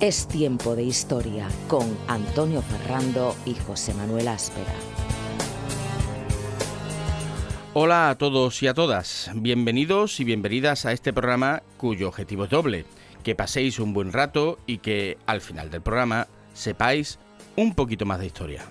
Es tiempo de historia con Antonio Ferrando y José Manuel Áspera. Hola a todos y a todas, bienvenidos y bienvenidas a este programa cuyo objetivo es doble, que paséis un buen rato y que al final del programa sepáis un poquito más de historia.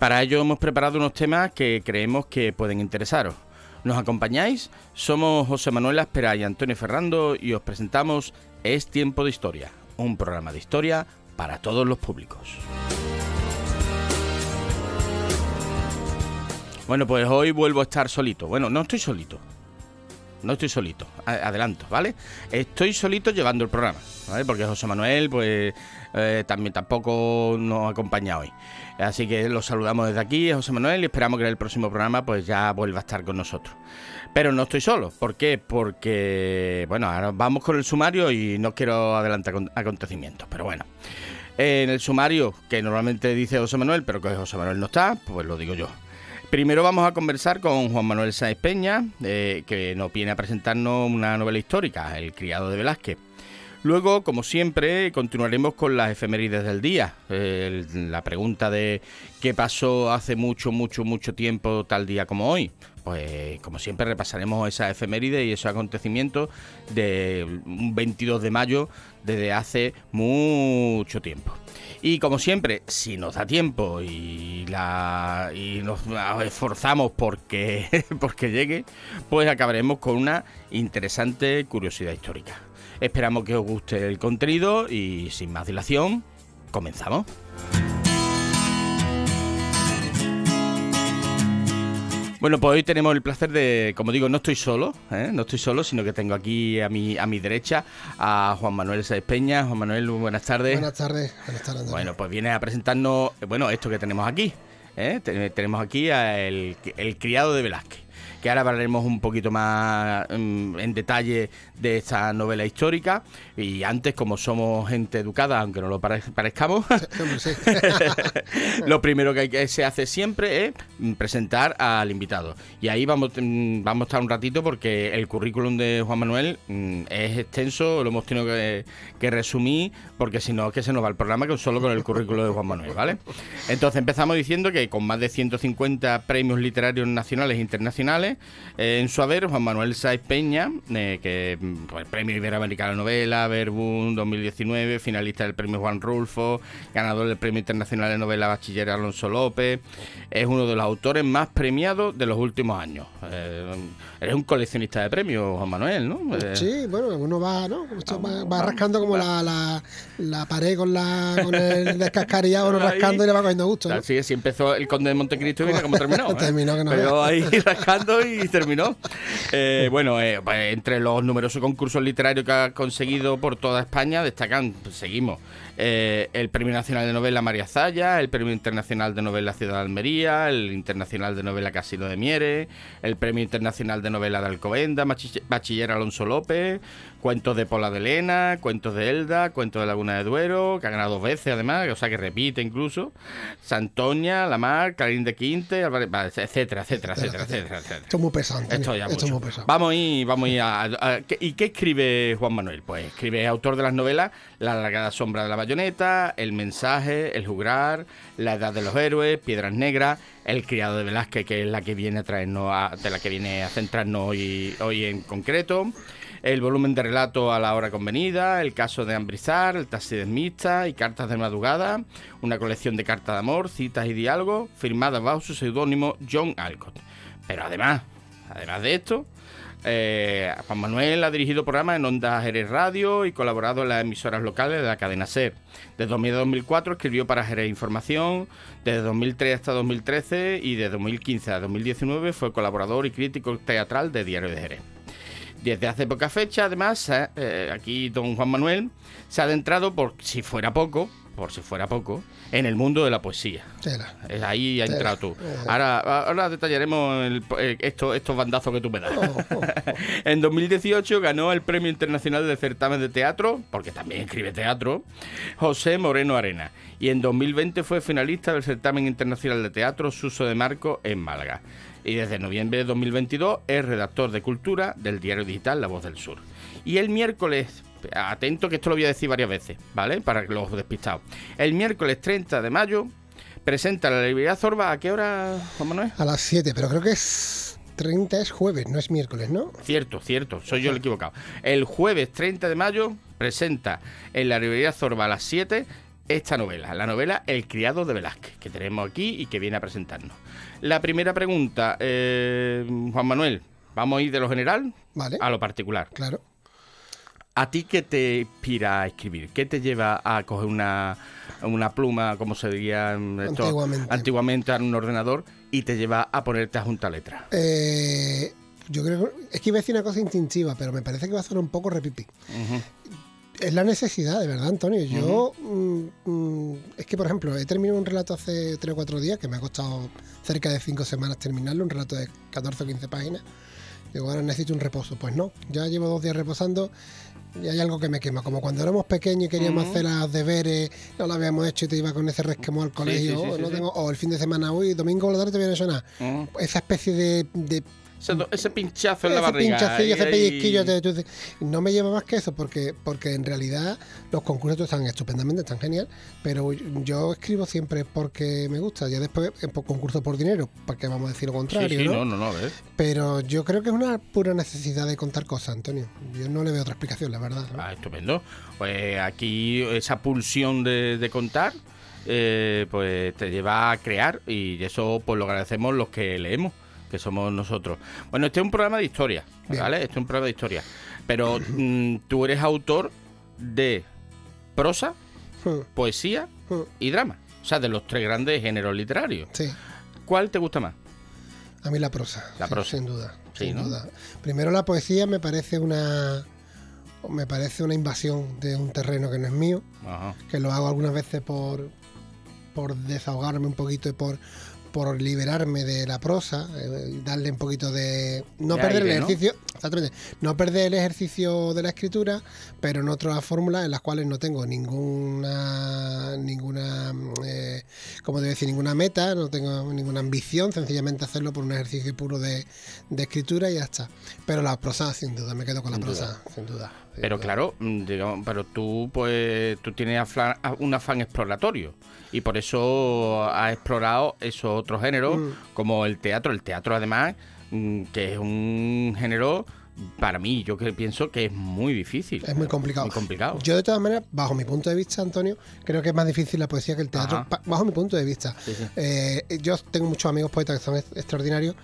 Para ello hemos preparado unos temas que creemos que pueden interesaros. ¿Nos acompañáis? Somos José Manuel Áspera y Antonio Ferrando y os presentamos Es Tiempo de Historia, un programa de historia para todos los públicos. Bueno, pues hoy vuelvo a estar solito. Bueno, no estoy solito. Adelanto, ¿vale? Estoy solito llevando el programa, ¿vale? Porque José Manuel, pues, tampoco nos acompaña hoy. Así que los saludamos desde aquí, José Manuel, y esperamos que en el próximo programa, pues, ya vuelva a estar con nosotros. Pero no estoy solo. ¿Por qué? Porque, bueno, ahora vamos con el sumario y no quiero adelantar acontecimientos. Pero bueno, en el sumario, que normalmente dice José Manuel, pero que José Manuel no está, pues lo digo yo. Primero vamos a conversar con Juan Manuel Sáenz Peña, que nos viene a presentarnos una novela histórica, El criado de Velázquez. Luego, como siempre, continuaremos con las efemérides del día. La pregunta de qué pasó hace mucho tiempo tal día como hoy. Pues, como siempre, repasaremos esas efemérides y esos acontecimientos de un 22 de mayo desde hace mucho tiempo. Y como siempre, si nos da tiempo y nos esforzamos porque llegue, pues acabaremos con una interesante curiosidad histórica. Esperamos que os guste el contenido y sin más dilación, comenzamos. Bueno, pues hoy tenemos el placer de, como digo, no estoy solo, sino que tengo aquí a mi derecha a Juan Manuel Sáenz Peña. Juan Manuel, buenas tardes. Buenas tardes. Bueno, pues viene a presentarnos, esto que tenemos aquí. Tenemos aquí a el criado de Velázquez, que ahora hablaremos un poquito más en detalle de esta novela histórica. Y antes, como somos gente educada, aunque no lo parezcamos, sí. Lo primero que se hace siempre es presentar al invitado. Y ahí vamos a estar un ratito porque el currículum de Juan Manuel es extenso, lo hemos tenido que resumir, porque si no, es que se nos va el programa solo con el currículum de Juan Manuel, ¿vale? Entonces empezamos diciendo que con más de 150 premios literarios nacionales e internacionales en su haber, Juan Manuel Sáenz Peña, que pues, Premio Iberoamericano de Novela, Verbum 2019, finalista del Premio Juan Rulfo, ganador del Premio Internacional de Novela Bachiller Alonso López, es uno de los autores más premiados de los últimos años. Eres un coleccionista de premios, Juan Manuel, ¿no? Sí, bueno, uno va, ¿no? Va rascando como la pared con el descascarillado, uno rascando y le va cogiendo gusto, ¿no? Así es, si empezó El Conde de Montecristo y mira cómo terminó. Terminó que no. Pero ahí rascando y terminó. Pues entre los numerosos concursos literarios que ha conseguido por toda España destacan, pues, seguimos, el Premio Nacional de Novela María Zaya, el Premio Internacional de Novela Ciudad de Almería, el Internacional de Novela Casino de Mieres, el Premio Internacional de Novela de Alcobendas, Bachiller Alonso López, Cuentos de Pola de Lena, Cuentos de Elda, Cuentos de Laguna de Duero, que ha ganado 2 veces además, o sea que repite incluso, Santoña, La Mar, Clarín de Quinte, etcétera. Esto es muy pesante. Esto ya es mucho. muy pesado. Vamos a ir ¿y qué escribe Juan Manuel? Pues escribe, autor de las novelas La alargada sombra de la bayoneta, El mensaje, El juglar, La edad de los héroes, Piedras negras, El criado de Velázquez, que es la que viene a traernos de la que viene a centrarnos hoy en concreto, el volumen de relato A la hora convenida, El caso de Ambrizar, El taxi de Smista y Cartas de madrugada, una colección de cartas de amor, citas y diálogos, firmadas bajo su seudónimo John Alcott. Pero además de esto, Juan Manuel ha dirigido programas en Onda Jerez Radio y colaborado en las emisoras locales de la cadena SER. Desde 2000 a 2004 escribió para Jerez Información, desde 2003 hasta 2013 y de 2015 a 2019 fue colaborador y crítico teatral de Diario de Jerez. Desde hace poca fecha, además, aquí don Juan Manuel se ha adentrado, por si fuera poco, en el mundo de la poesía. Ahí ha entrado tú. Ahora detallaremos estos bandazos que tú me das. En 2018 ganó el Premio Internacional de Certamen de Teatro, porque también escribe teatro, José Moreno Arena. Y en 2020 fue finalista del Certamen Internacional de Teatro Suso de Marco en Málaga. y desde noviembre de 2022 es redactor de cultura del diario digital La Voz del Sur. Y el miércoles, atento que esto lo voy a decir varias veces, ¿vale? Para los despistados. El miércoles 30 de mayo presenta la librería Zorba. ¿A qué hora, Juan Manuel? A las 7, pero creo que es 30 es jueves, no es miércoles, ¿no? Cierto, soy yo el equivocado. El jueves 30 de mayo presenta en la librería Zorba a las 7 esta novela, la novela El criado de Velázquez, que tenemos aquí y que viene a presentarnos. La primera pregunta, Juan Manuel, vamos a ir de lo general a lo particular. Claro. ¿A ti qué te inspira a escribir? ¿Qué te lleva a coger una pluma, como se diría antiguamente, a un ordenador, y te lleva a ponerte a juntar letras? Yo creo que es que iba a decir una cosa instintiva, pero me parece que va a sonar un poco repipi. Es la necesidad, de verdad, Antonio. Yo, es que, por ejemplo, he terminado un relato hace 3 o 4 días, que me ha costado cerca de 5 semanas terminarlo, un relato de 14 o 15 páginas. Digo, ahora necesito un reposo. Pues no, ya llevo 2 días reposando y hay algo que me quema. Como cuando éramos pequeños y queríamos hacer los deberes, no lo habíamos hecho y te iba con ese resquemor al colegio, o el fin de semana, domingo por la tarde te voy a hecho nada. Esa especie de ese pinchazo en la barriga. Ese pellizquillo. No me lleva más que eso, porque en realidad los concursos están estupendamente, están genial, pero yo escribo siempre porque me gusta. Ya después, por concurso por dinero, para que vamos a decir lo contrario, ¿no? ¿Ves? Pero yo creo que es una pura necesidad de contar cosas, Antonio. Yo no le veo otra explicación, la verdad, ¿no? Estupendo. Pues aquí esa pulsión de contar, pues te lleva a crear, y eso pues lo agradecemos los que leemos, que somos nosotros. Bueno, este es un programa de historia, ¿vale? Este es un programa de historia. Pero tú eres autor de prosa, poesía y drama. O sea, de los 3 grandes géneros literarios. Sí. ¿Cuál te gusta más? A mí la prosa. La prosa. Sin duda. Sí, sin ¿no? duda. Primero la poesía me parece una invasión de un terreno que no es mío. Ajá. Que lo hago algunas veces por desahogarme un poquito y por liberarme de la prosa, darle un poquito de... No perder el ejercicio, ¿no? Exactamente, no perder el ejercicio de la escritura, pero en otras fórmulas en las cuales no tengo ninguna ¿cómo debo decir? Ninguna meta, no tengo ninguna ambición, sencillamente hacerlo por un ejercicio puro de escritura y ya está. Pero la prosa, sin duda, me quedo con la prosa, sin duda. Pero claro, digamos, pero tú tienes un afán exploratorio, y por eso has explorado esos otros géneros, como el teatro. El teatro, además, que es un género, para mí, yo que pienso que es muy difícil. Es muy complicado. Muy complicado. Yo, de todas maneras, bajo mi punto de vista, Antonio, creo que es más difícil la poesía que el teatro, bajo mi punto de vista. Sí. Yo tengo muchos amigos poetas que son extraordinarios,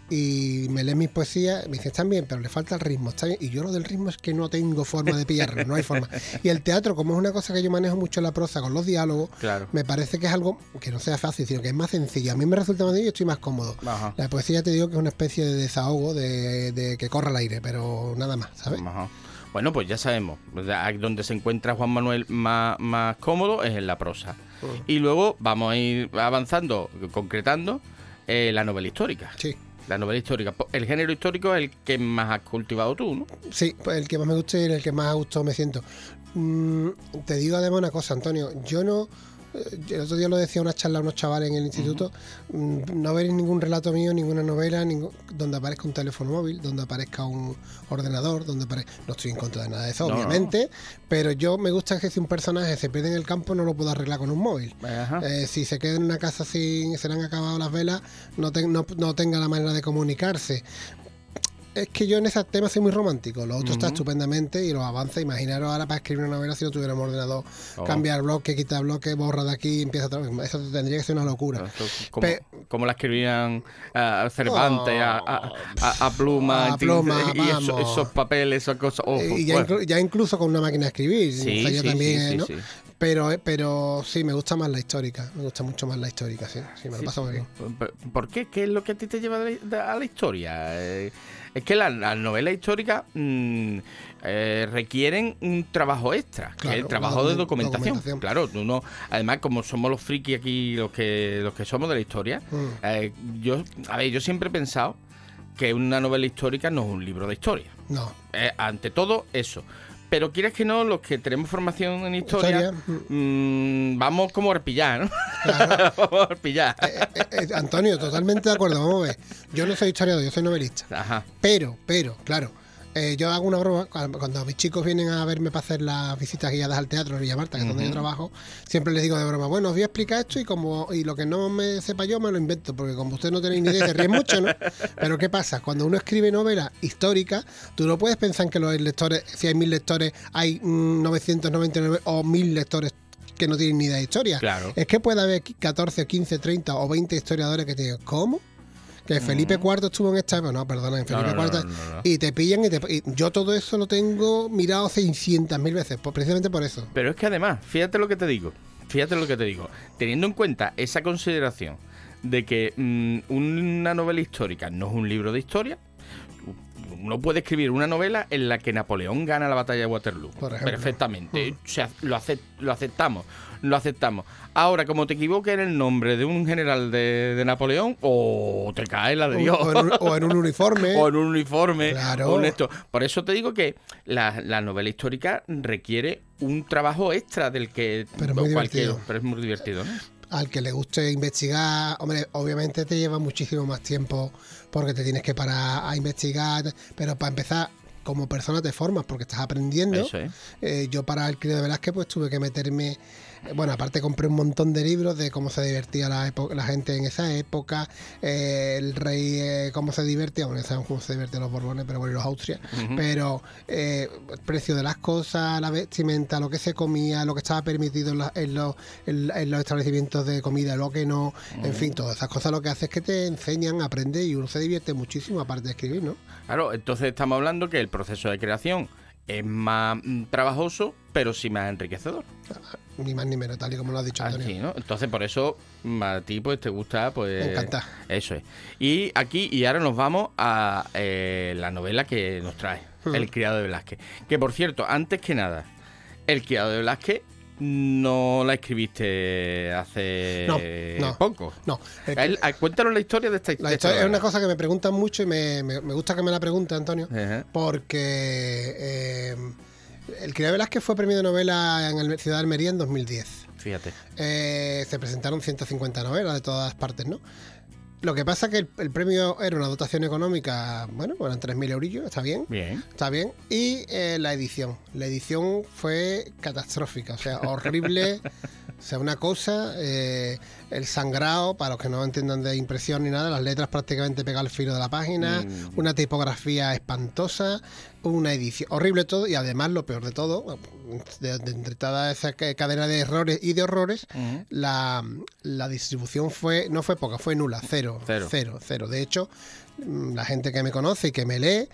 y me leen mis poesías, me dicen, están bien, pero le falta el ritmo, está bien. Y yo lo del ritmo es que no tengo forma de pillarlo, no hay forma. Y el teatro, como es una cosa que yo manejo mucho en la prosa con los diálogos, claro, me parece que es algo que no sea fácil, sino que es más sencillo. A mí me resulta más sencillo y estoy más cómodo. Ajá. La poesía, te digo que es una especie de desahogo, de que corra el aire, pero nada más, ¿sabes? Ajá. Bueno, pues ya sabemos, donde se encuentra Juan Manuel más cómodo es en la prosa. Y luego vamos a ir avanzando, concretando la novela histórica. Sí. La novela histórica. El género histórico es el que más has cultivado tú, ¿no? Sí, pues el que más me gusta y el que más a gusto me siento. Te digo además una cosa, Antonio. Yo no... El otro día lo decía una charla a unos chavales en el instituto. No veréis ningún relato mío, ninguna novela donde aparezca un teléfono móvil, donde aparezca un ordenador, donde aparezca... No estoy en contra de nada de eso, obviamente, pero yo me gusta que si un personaje se pierde en el campo no lo puedo arreglar con un móvil. Si se queda en una casa sin se le han acabado las velas, no tenga la manera de comunicarse. Es que yo en ese tema soy muy romántico. Lo otro está estupendamente y lo avanza. Imaginaros ahora para escribir una novela si no tuviéramos ordenador. Cambiar bloque, quitar bloque, borra de aquí, empieza otra vez. Eso tendría que ser una locura. Como la escribían a Cervantes, a pluma, y esos papeles, esas cosas. Ya incluso con una máquina de escribir. Sí, también, ¿no? Sí. Pero sí, me gusta más la histórica. Me gusta mucho más la histórica, sí. Me lo paso muy bien. ¿Por qué? ¿Qué es lo que a ti te lleva a la historia? Es que las novelas históricas requieren un trabajo extra, que es el trabajo de documentación. Claro, uno, además, como somos los frikis aquí, los que somos de la historia, yo siempre he pensado que una novela histórica no es un libro de historia. No. Ante todo, eso. Pero quieres que no, los que tenemos formación en historia, vamos como a arpillar, ¿no? Claro. Vamos a arpillar. Antonio, totalmente de acuerdo, vamos a ver. Yo no soy historiador, yo soy novelista. Ajá. Pero, claro, yo hago una broma, cuando mis chicos vienen a verme para hacer las visitas guiadas al teatro de Villa Marta, que es donde yo trabajo, siempre les digo de broma, bueno, os voy a explicar esto y lo que no me sepa yo me lo invento, porque como ustedes no tenéis ni idea, se ríen mucho, ¿no? Pero ¿qué pasa? Cuando uno escribe novela histórica, tú no puedes pensar que los lectores, si hay 1000 lectores, hay 999 o 1000 lectores que no tienen ni idea de historia. Claro. Es que puede haber 14, 15, 30 o 20 historiadores que te digan, ¿cómo? Que Felipe IV estuvo en esta época. No, perdona, en Felipe IV. No. Y te pillan y yo todo eso lo tengo mirado 600.000 veces, pues precisamente por eso. Pero es que además, fíjate lo que te digo. Teniendo en cuenta esa consideración de que una novela histórica no es un libro de historia, uno puede escribir una novela en la que Napoleón gana la batalla de Waterloo. Por ejemplo. Perfectamente. O sea, lo aceptamos. Ahora, como te equivoques en el nombre de un general de Napoleón, o te cae la de Dios. O en un uniforme. O en un uniforme. Claro. O en esto. Por eso te digo que la novela histórica requiere un trabajo extra del que Pero muy divertido. Pero es muy divertido, ¿no? Al que le guste investigar, hombre, obviamente te lleva muchísimo más tiempo porque te tienes que parar a investigar, pero para empezar, como persona te formas porque estás aprendiendo. Eso es. Yo para el Criado de Velázquez pues tuve que meterme, bueno, aparte compré un montón de libros de cómo se divertía la gente en esa época, el rey, cómo se divertía, bueno, ya sabemos cómo se divertían los Borbones, pero bueno, y los Austrias, pero el precio de las cosas, la vestimenta, lo que se comía, lo que estaba permitido en los establecimientos de comida, lo que no, en fin, todas esas cosas lo que hace es que te enseñan, aprendes y uno se divierte muchísimo aparte de escribir, ¿no? Claro, entonces estamos hablando que el proceso de creación es más trabajoso, pero sí más enriquecedor. Ni más ni menos, tal y como lo has dicho, Antonio. Así, ¿no? Entonces, por eso a ti pues te gusta, pues... Me encanta. Eso es. Y ahora nos vamos a la novela que nos trae, El criado de Velázquez. Que, por cierto, antes que nada, El criado de Velázquez no la escribiste hace poco. No. Cuéntanos la historia de esta historia. La historia es una cosa que me preguntan mucho y me gusta que me la pregunte, Antonio, porque El criado de Velázquez fue premio de novela en el Ciudad de Almería en 2010. Fíjate. Se presentaron 150 novelas de todas partes, ¿no? Lo que pasa es que el premio era una dotación económica, bueno, eran 3.000 eurillos, está bien. Está bien. Y la edición fue catastrófica, o sea, horrible. O sea, una cosa, el sangrado, para los que no entiendan de impresión ni nada, las letras prácticamente pegadas al filo de la página, una tipografía espantosa, una edición horrible todo, y además lo peor de todo, de entre toda esa cadena de errores y de horrores, la distribución no fue poca, fue nula, cero. De hecho, la gente que me conoce y que me lee,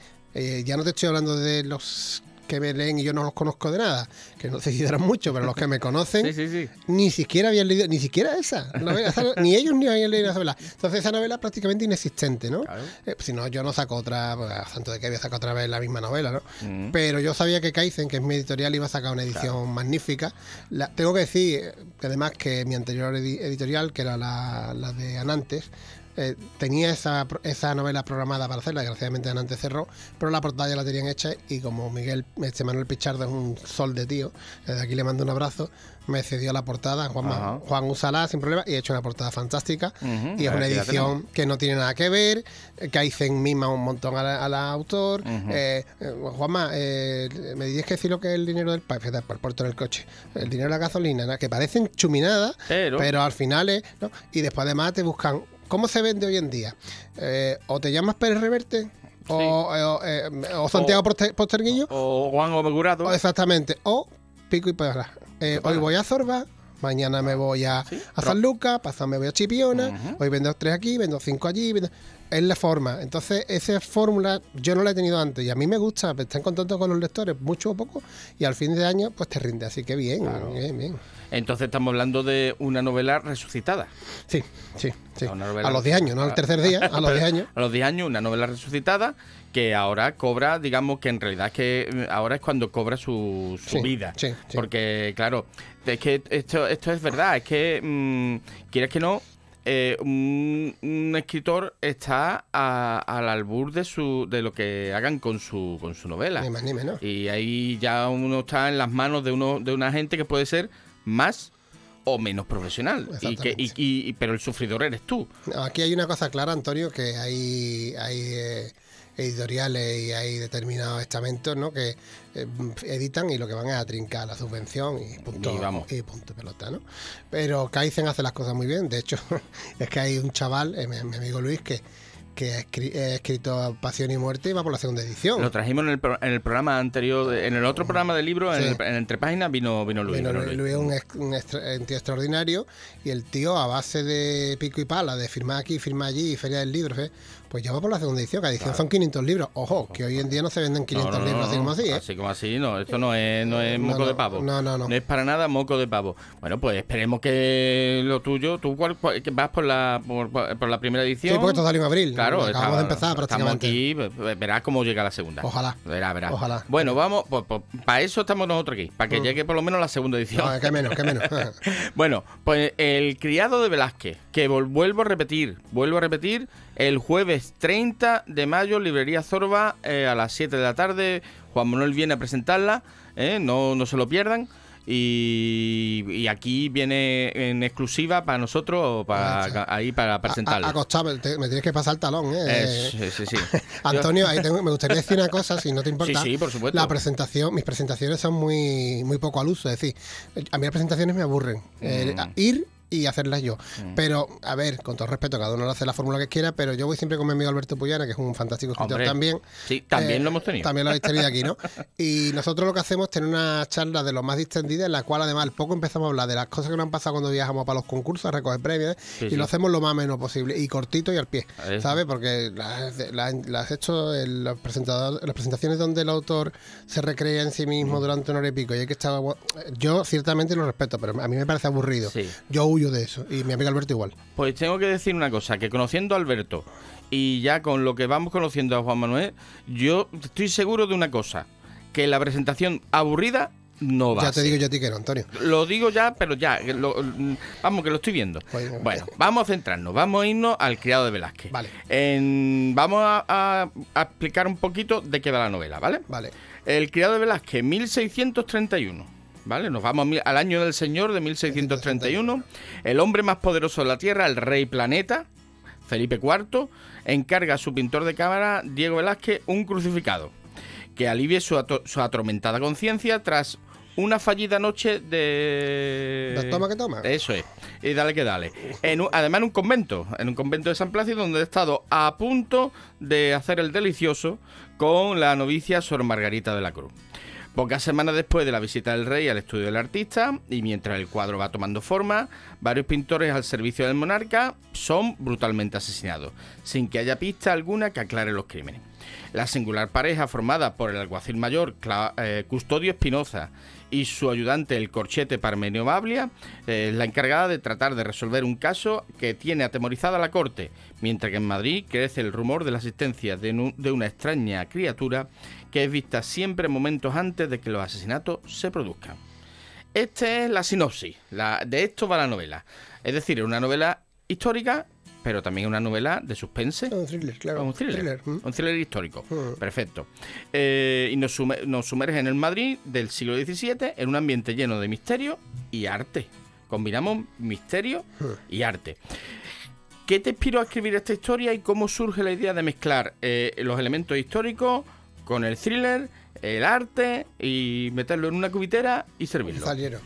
ya no te estoy hablando de los que me leen y yo no los conozco de nada, que no se consideran mucho, pero los que me conocen sí. ni siquiera habían leído, ni siquiera esa novela, ni ellos ni habían leído esa novela. Entonces esa novela es prácticamente inexistente, ¿no? Claro. Si no, yo no saco otra, pues, tanto de que había sacado otra vez la misma novela, ¿no? Pero yo sabía que Kaizen, que es mi editorial, iba a sacar una edición magnífica. Tengo que decir que además que mi anterior editorial, que era la de Anantes, tenía esa novela programada para hacerla, desgraciadamente Anantes cerró, pero la portada ya la tenían hecha y como Manuel Pichardo es un sol de tío, desde aquí le mando un abrazo, me cedió la portada, Juan úsala sin problema y he hecho una portada fantástica y es una edición que no tiene nada que ver, Kaizen mima un montón al autor. Juanma, me tienes que decir lo que es el dinero del país, por puerto en el coche, el dinero de la gasolina, ¿no? Que parecen chuminadas, pero al final es, ¿no? Y después además te buscan ¿cómo se vende hoy en día? O te llamas Pérez Reverte, o Santiago Posterguillo, o Juan Gómez Jurado. Exactamente, o Pico y Pala. Hoy voy a Zorba, mañana me voy a San Lucas, pasado me voy a Chipiona, hoy vendo 3 aquí, vendo 5 allí. Es la forma. Entonces, esa fórmula yo no la he tenido antes y a mí me gusta, estar en contacto con los lectores, mucho o poco, y al fin de año pues te rinde. Así que bien, bien. Entonces estamos hablando de una novela resucitada. Sí. A los 10 años, no al tercer día, a los 10 años. A los 10 años, una novela resucitada que ahora cobra, digamos que en realidad es que ahora es cuando cobra su vida. Sí. Porque, claro, es que esto es verdad, es que, quieres que no, un escritor está al albur de lo que hagan con su novela. Ni más ni menos. Y ahí ya uno está en las manos de una gente que puede ser más o menos profesional. Pero el sufridor eres tú. No, aquí hay una cosa clara, Antonio, que hay editoriales y hay determinados estamentos, ¿no?, que editan y lo que van es a trincar la subvención y punto, y punto pelota, ¿no? Pero Kaizen hace las cosas muy bien. De hecho, es que hay un chaval, mi amigo Luis, que ha escrito Pasión y Muerte y va por la segunda edición. Lo trajimos en el programa anterior, en el otro programa del libro, sí. en Entre Páginas vino Luis. Luis es un tío extraordinario, y el tío, a base de pico y pala, de firmar aquí, firmar allí, feria del libro, pues ya va por la segunda edición. Cada edición son 500 libros. Ojo, que hoy en día no se venden 500 libros así como así, ¿eh? Así como así, no. Esto no es moco de pavo. No. No es para nada moco de pavo. Bueno, pues esperemos que lo tuyo... ¿Tú que vas por la primera edición? Sí, porque esto salió en abril. Claro, acabamos de empezar prácticamente. Estamos aquí, verás cómo llega la segunda. Ojalá. Verás. Ojalá. Bueno, vamos, pues para eso estamos nosotros aquí, para que llegue por lo menos la segunda edición. No, qué menos. Bueno, pues El criado de Velázquez, que vuelvo a repetir, el jueves 30 de mayo, Librería Zorba, a las 7 de la tarde. Juan Manuel viene a presentarla, no se lo pierdan. Y aquí viene en exclusiva para nosotros, para presentarla. Acostado, me tienes que pasar el talón, Sí. Antonio, ahí me gustaría decir una cosa, si no te importa. Sí, por supuesto. Mis presentaciones son muy poco al uso, es decir, a mí las presentaciones me aburren. Ir y hacerlas yo. Pero, a ver, con todo respeto, cada uno lo hace la fórmula que quiera, pero yo voy siempre con mi amigo Alberto Puyana, que es un fantástico escritor también. Sí, también lo hemos tenido. También lo habéis tenido aquí, ¿no? Y nosotros lo que hacemos es tener una charla de lo más distendida, en la cual además al poco empezamos a hablar de las cosas que nos han pasado cuando viajamos para los concursos, a recoger premios, lo hacemos lo más menos posible, y cortito y al pie, ¿sabes? Porque las he hecho en las presentaciones donde el autor se recrea en sí mismo durante una hora y pico, y hay que estar... Yo ciertamente lo respeto, pero a mí me parece aburrido. Sí. Yo huyo de eso, y mi amigo Alberto igual. Pues tengo que decir una cosa, que conociendo a Alberto y ya con lo que vamos conociendo a Juan Manuel, yo estoy seguro de una cosa, que la presentación aburrida no va a ser. Ya te digo yo a ti que no, Antonio. Lo digo ya, pero ya, vamos, que lo estoy viendo. Bueno, vamos a centrarnos, vamos a irnos al criado de Velázquez. Vale. Vamos a explicar un poquito de qué va la novela, ¿vale? Vale. El criado de Velázquez, 1631. ¿Vale? Nos vamos al año del Señor de 1631. El hombre más poderoso de la Tierra, el rey planeta, Felipe IV, encarga a su pintor de cámara, Diego Velázquez, un crucificado que alivie su atormentada conciencia tras una fallida noche de... Toma que toma. Eso es. Y dale que dale. Además en un convento de San Plácido, donde he estado a punto de hacer el delicioso con la novicia Sor Margarita de la Cruz. Pocas semanas después de la visita del rey al estudio del artista, y mientras el cuadro va tomando forma, varios pintores al servicio del monarca son brutalmente asesinados, sin que haya pista alguna que aclare los crímenes. La singular pareja formada por el alguacil mayor Custodio Espinoza y su ayudante el corchete Parmenio Bablia es la encargada de tratar de resolver un caso que tiene atemorizada a la corte, mientras que en Madrid crece el rumor de la existencia de una extraña criatura que es vista siempre momentos antes de que los asesinatos se produzcan. Esta es la sinopsis, de esto va la novela. Es decir, es una novela histórica, pero también una novela de suspense. Un thriller, claro. Un thriller histórico. Perfecto. Y nos sumerge en el Madrid del siglo XVII, en un ambiente lleno de misterio y arte. Combinamos misterio y arte. ¿Qué te inspiró a escribir esta historia y cómo surge la idea de mezclar los elementos históricos con el thriller, el arte, y meterlo en una cubitera y servirlo? Salieron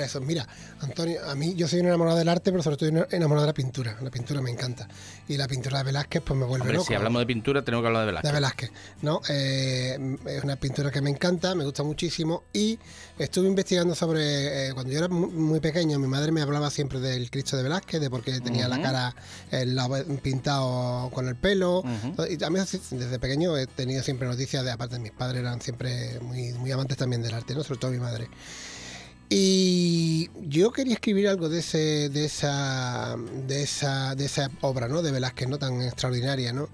eso. Mira, Antonio, a mí yo soy un enamorado del arte, pero sobre todo enamorado de la pintura. La pintura me encanta. Y la pintura de Velázquez pues me vuelve loco. Si hablamos de pintura tenemos que hablar de Velázquez. De Velázquez, ¿no? Es una pintura que me encanta, me gusta muchísimo, y estuve investigando sobre... cuando yo era muy pequeño, mi madre me hablaba siempre del Cristo de Velázquez, de por qué tenía la cara pintado con el pelo. Y a mí desde pequeño he tenido siempre noticias aparte de mis padres, eran siempre muy amantes también del arte, ¿no? Sobre todo mi madre. Y yo quería escribir algo de esa obra, ¿no? De Velázquez, ¿no? Tan extraordinaria, ¿no?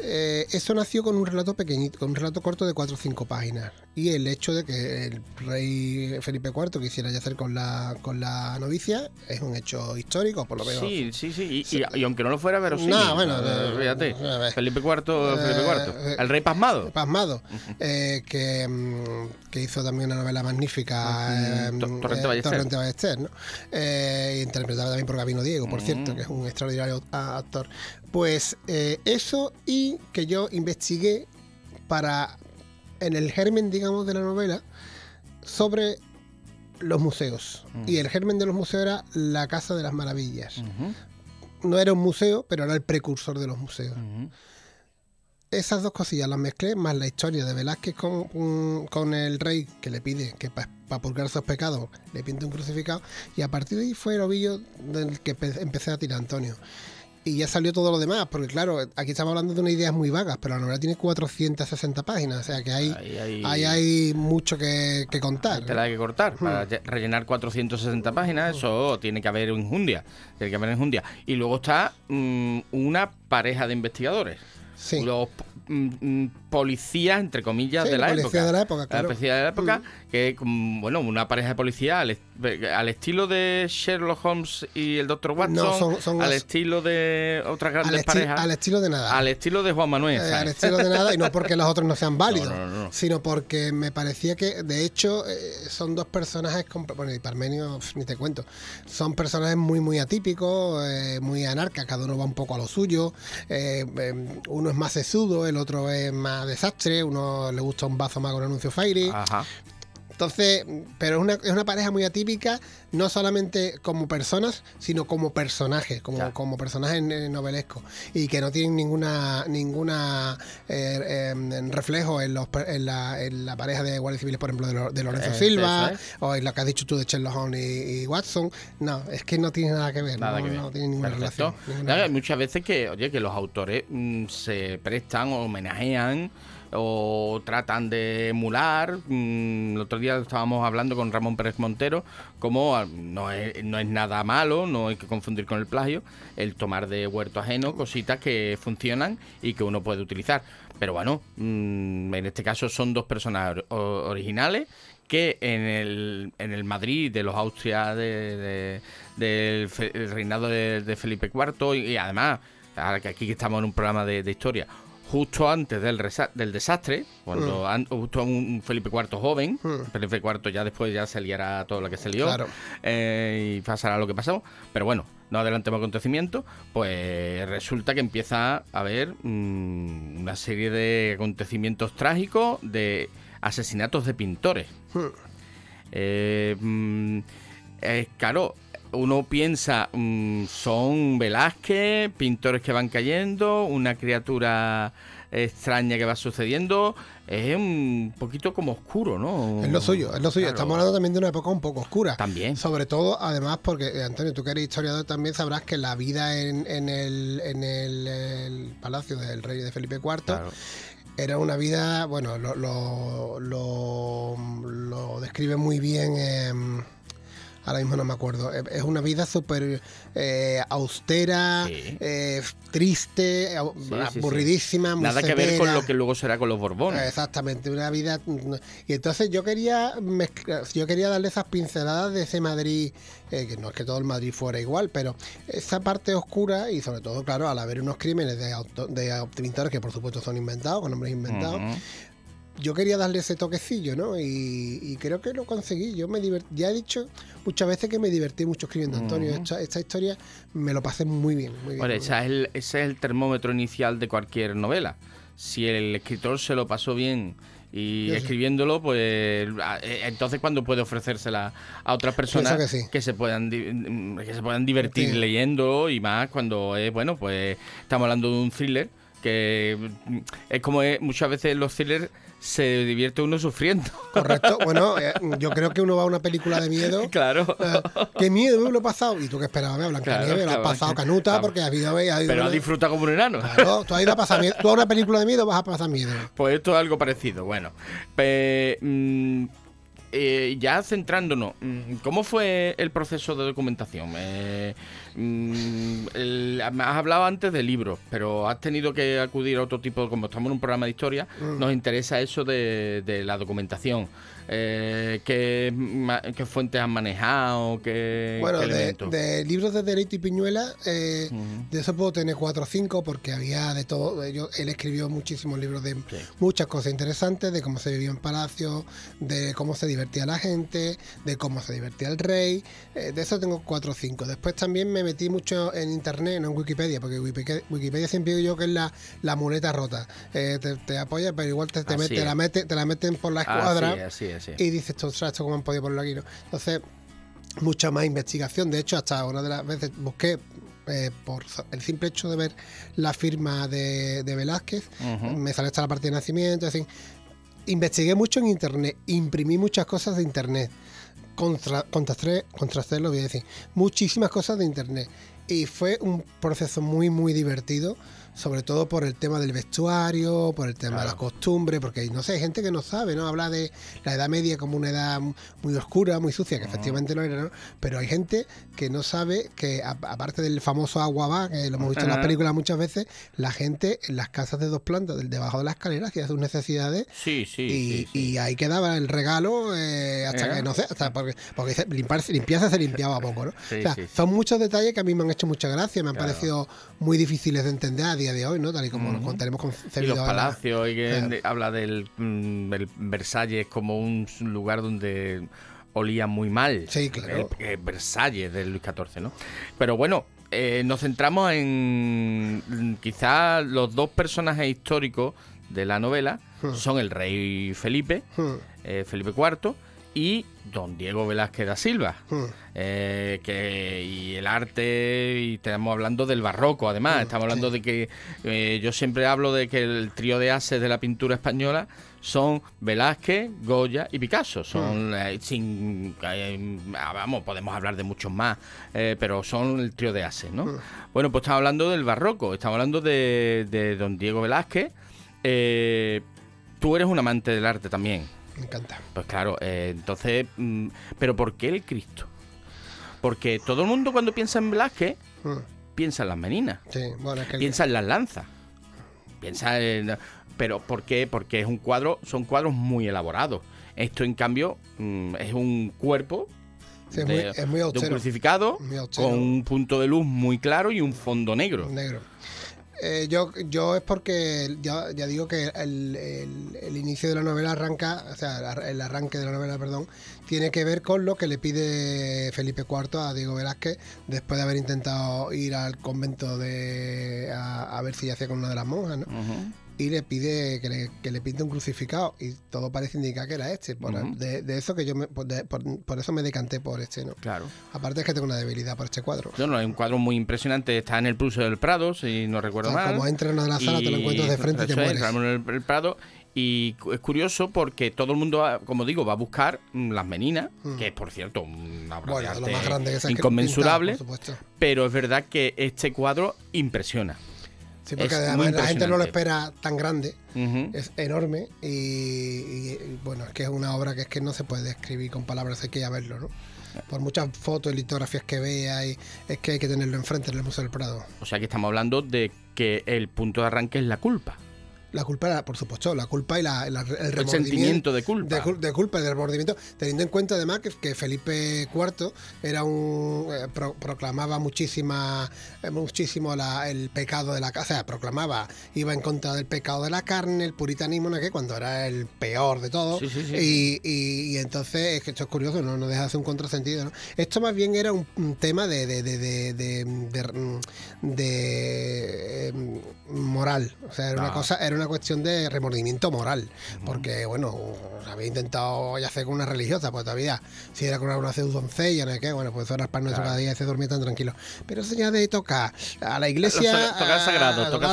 Eso nació con un relato pequeñito, con un relato corto de 4 o 5 páginas. Y el hecho de que el rey Felipe IV quisiera yacer con la novicia es un hecho histórico, por lo menos. Sí. Y aunque no lo fuera verosímil. No, bueno, fíjate. Felipe IV. El rey pasmado. Pasmado. Que hizo también una novela magnífica, Torrente Ballester, ¿no? Interpretada también por Gabino Diego, por cierto, que es un extraordinario actor. Pues eso, y que yo investigué en el germen, digamos, de la novela, sobre los museos. Y el germen de los museos era la Casa de las Maravillas. No era un museo, pero era el precursor de los museos. Esas dos cosillas las mezclé, más la historia de Velázquez con el rey, que le pide que para purgar sus pecados le pinte un crucificado, y a partir de ahí fue el ovillo del que empecé a tirar, Antonio. Y ya salió todo lo demás, porque claro, aquí estamos hablando de unas ideas muy vagas, pero la novela tiene 460 páginas, o sea que hay mucho que contar. Te la hay que cortar. Para rellenar 460 páginas, eso tiene que haber enjundia. Y luego está una pareja de investigadores. Sí. Los policías, entre comillas, de la época. De la época, claro. La policía de la época, que, bueno, una pareja de policía al estilo de Sherlock Holmes y el Dr. Watson, son al estilo de otras grandes parejas. Al estilo de nada. Al estilo de Juan Manuel. Al estilo de nada, y no porque los otros no sean válidos, no. sino porque me parecía que, de hecho, son dos personajes, bueno, y Parmenio, ni te cuento, son personajes muy, muy atípicos, muy anarcas, cada uno va un poco a lo suyo, uno es más sesudo, el otro es más desastre, uno le gusta un bazo más con anuncio fairy. Ajá. Entonces, pero es una pareja muy atípica, no solamente como personas, sino como personajes, como personajes novelescos, y que no tienen ninguna reflejo en la pareja de guardias civiles, por ejemplo, de Lorenzo Silva, o en lo que has dicho tú de Sherlock Holmes y Watson. No, es que no tiene nada que ver, no tiene ninguna relación. Hay muchas veces que los autores se prestan o homenajean o tratan de emular. El otro día estábamos hablando con Ramón Pérez Montero, como no es nada malo, no hay que confundir con el plagio, el tomar de huerto ajeno cositas que funcionan y que uno puede utilizar. Pero bueno, en este caso son dos personas originales que en el Madrid de los Austrias del reinado de Felipe IV, y además, ahora que aquí estamos en un programa de historia, justo antes del desastre, cuando justo un Felipe IV joven, Felipe IV ya después ya se liará todo lo que se lió, claro. Y pasará lo que pasó, pero bueno, no adelantemos acontecimientos, pues resulta que empieza a haber una serie de acontecimientos trágicos, de asesinatos de pintores. Claro, uno piensa, son Velázquez, pintores que van cayendo, una criatura extraña que va sucediendo. Es un poquito como oscuro, ¿no? Es lo suyo. Claro. Estamos hablando también de una época un poco oscura. También. Sobre todo, además, porque, Antonio, tú que eres historiador también sabrás que la vida en el palacio del rey de Felipe IV... Claro. Era una vida, bueno, lo describe muy bien, ahora mismo no me acuerdo, es una vida súper austera, sí. Triste, aburridísima, muy nada severa. Que ver con lo que luego será con los Borbones. Exactamente, una vida... Y entonces yo quería darle esas pinceladas de ese Madrid, que no es que todo el Madrid fuera igual, pero esa parte oscura, y sobre todo, claro, al haber unos crímenes de pintores que por supuesto son inventados, con nombres inventados, yo quería darle ese toquecillo, ¿no? Y creo que lo conseguí. Yo me divertí. Ya he dicho muchas veces que me divertí mucho escribiendo, Antonio. Esta historia me lo pasé muy bien. Bueno, ese es el termómetro inicial de cualquier novela. Si el escritor se lo pasó bien y escribiéndolo, pues entonces cuando puede ofrecérsela a otras personas que se puedan divertir leyendo, y más cuando es, bueno, pues estamos hablando de un thriller, que es como muchas veces los thrillers se divierte uno sufriendo. Correcto. Bueno, yo creo que uno va a una película de miedo. Claro. ¿Qué miedo me lo he pasado? ¿Y tú qué esperabas? Blancanieves, lo has pasado canuta, porque has ido pero has disfrutado como un enano. Claro, tú has ido a pasar miedo. Tú a una película de miedo vas a pasar miedo. Pues esto es algo parecido. Bueno, pues ya centrándonos, ¿cómo fue el proceso de documentación? Has hablado antes de libros, pero has tenido que acudir a otro tipo, como estamos en un programa de historia, nos interesa eso de la documentación. ¿Qué fuentes han manejado? Bueno, ¿qué elementos? de libros de Derecho y Piñuela, de eso puedo tener 4 o 5, porque había de todo. Él escribió muchísimos libros de muchas cosas interesantes, de cómo se vivía en palacio, de cómo se divertía la gente, de cómo se divertía el rey. De eso tengo 4 o 5. Después también me metí mucho en internet, no en Wikipedia, porque Wikipedia siempre digo yo que es la muleta rota. Te apoya, pero igual te la meten por la escuadra. Así es. Y dices, ostras, ¿esto cómo han podido ponerlo aquí? ¿No? Entonces, mucha más investigación. De hecho, hasta una de las veces busqué, por el simple hecho de ver la firma de Velázquez, me sale hasta la partida de nacimiento, es decir, investigué mucho en internet, imprimí muchas cosas de internet, contrasté, lo voy a decir, muchísimas cosas de internet. Y fue un proceso muy, muy divertido, sobre todo por el tema del vestuario, por el tema de la costumbre, porque no sé, hay gente que no sabe, ¿no? Habla de la Edad Media como una edad muy oscura, muy sucia, que efectivamente lo era, ¿no? Pero hay gente que no sabe que, aparte del famoso agua va, que lo hemos visto en las películas muchas veces, la gente en las casas de 2 plantas, debajo de la escalera, hacía sus necesidades. Y ahí quedaba el regalo hasta que, no sé, hasta porque dice, limpiarse se limpiaba poco, ¿no? Son muchos detalles que a mí me han hecho mucha gracia, me han parecido muy difíciles de entender a día de hoy, ¿no? Tal y como lo tenemos concebido. Y los palacios, y que habla del Versalles como un lugar donde olía muy mal. Sí, claro. Versalles de Luis XIV, ¿no? Pero bueno, nos centramos en quizás los 2 personajes históricos de la novela, son el rey Felipe, Felipe IV, y don Diego Velázquez da Silva, y el arte, y estamos hablando del barroco, además, estamos hablando de que yo siempre hablo de que el trío de ases de la pintura española son Velázquez, Goya y Picasso, son vamos, podemos hablar de muchos más, pero son el trío de ases, ¿no? Bueno, pues estamos hablando del barroco, estamos hablando de don Diego Velázquez. Tú eres un amante del arte también. Me encanta. Pues claro, entonces, ¿pero por qué el Cristo? Porque todo el mundo cuando piensa en Velázquez, piensa en las meninas, bueno, es que piensa en las lanzas, piensa en... ¿Pero por qué? Porque es un cuadro, son cuadros muy elaborados. Esto, en cambio, es un cuerpo es muy austero, de un crucificado con un punto de luz muy claro y un fondo negro. Yo es porque ya digo que el inicio de la novela arranca, o sea, el arranque de la novela, perdón, tiene que ver con lo que le pide Felipe IV a Diego Velázquez después de haber intentado ir al convento a ver si hacía con una de las monjas, ¿no? Y le pide que le pinte un crucificado, y todo parece indicar que era este. De eso que yo por eso me decanté por este, ¿no? Claro. Aparte es que tengo una debilidad por este cuadro. No, es un cuadro muy impresionante. Está en el Pulso del Prado, si no recuerdo mal. Como entras en una de las salas, te lo encuentras de frente y te mueres. Entramos en el Prado. Y es curioso porque todo el mundo, como digo, va a buscar las meninas, que es, por cierto, una obra de arte lo más grande que inconmensurable. Pintar, por supuesto. Pero es verdad que este cuadro impresiona. Sí, porque además la gente no lo espera tan grande, es enorme y bueno, es que es una obra que es que no se puede describir con palabras, hay que ir a verlo, ¿no? Por muchas fotos y litografías que vea, y es que hay que tenerlo enfrente en el Museo del Prado. O sea que estamos hablando de que el punto de arranque es la culpa. La culpa, por supuesto, la culpa y el remordimiento. El sentimiento de culpa. De culpa y de remordimiento, teniendo en cuenta además que Felipe IV era proclamaba muchísimo el pecado de la casa, o sea, proclamaba, iba en contra del pecado de la carne, el puritanismo, ¿no? Que cuando era el peor de todo. Y entonces, es que esto es curioso, no deja de hacer un contrasentido, ¿no? Esto más bien era un tema de moral, o sea, era una cuestión de remordimiento moral, porque bueno, había intentado ya hacer con una religiosa, pues todavía si era con una doncella, no sé qué, bueno, pues eso era el pan nuestro cada día y se dormía tan tranquilo, pero eso ya de tocar a la iglesia, tocar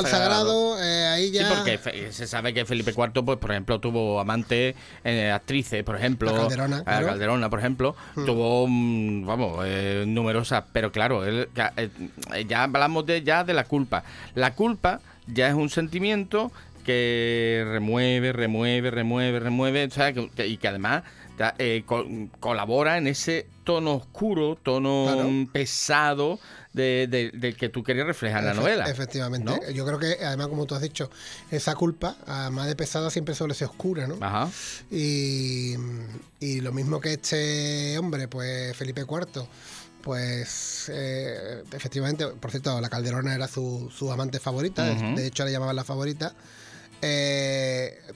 sagrado, ahí ya... Sí, porque se sabe que Felipe IV, pues por ejemplo, tuvo amantes, actrices, por ejemplo, Calderona, por ejemplo, tuvo, numerosas, pero claro, ya hablamos de la culpa. La culpa ya es un sentimiento que remueve, o sea, y que además colabora en ese tono oscuro, tono Claro. pesado del que tú querías reflejar en la novela. Efectivamente. ¿no? Yo creo que, además, como tú has dicho, esa culpa, además de pesada, siempre suele ser oscura, ¿no? Ajá. Y lo mismo que este hombre, pues Felipe IV, pues efectivamente, por cierto, la Calderona era su amante favorita, Ujú. de hecho le llamaban la favorita.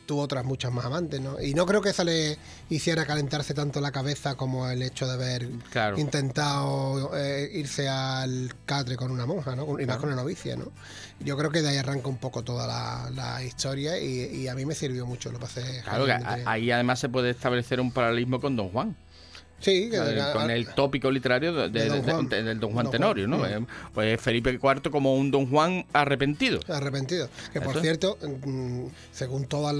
Tuvo otras muchas más amantes, ¿no? Y no creo que eso le hiciera calentarse tanto la cabeza como el hecho de haber Claro. intentado irse al catre con una monja, ¿no? Y más con una novicia, ¿no? Yo creo que de ahí arranca un poco toda la historia y a mí me sirvió mucho, lo pasé. Claro, que realmente bien. ahí además se puede establecer un paralelismo con Don Juan. Sí, Con el tópico literario Don Juan. del Don Juan Don Tenorio, ¿no? Juan. Pues Felipe IV como un Don Juan arrepentido. Arrepentido. Que por Eso. cierto, según todas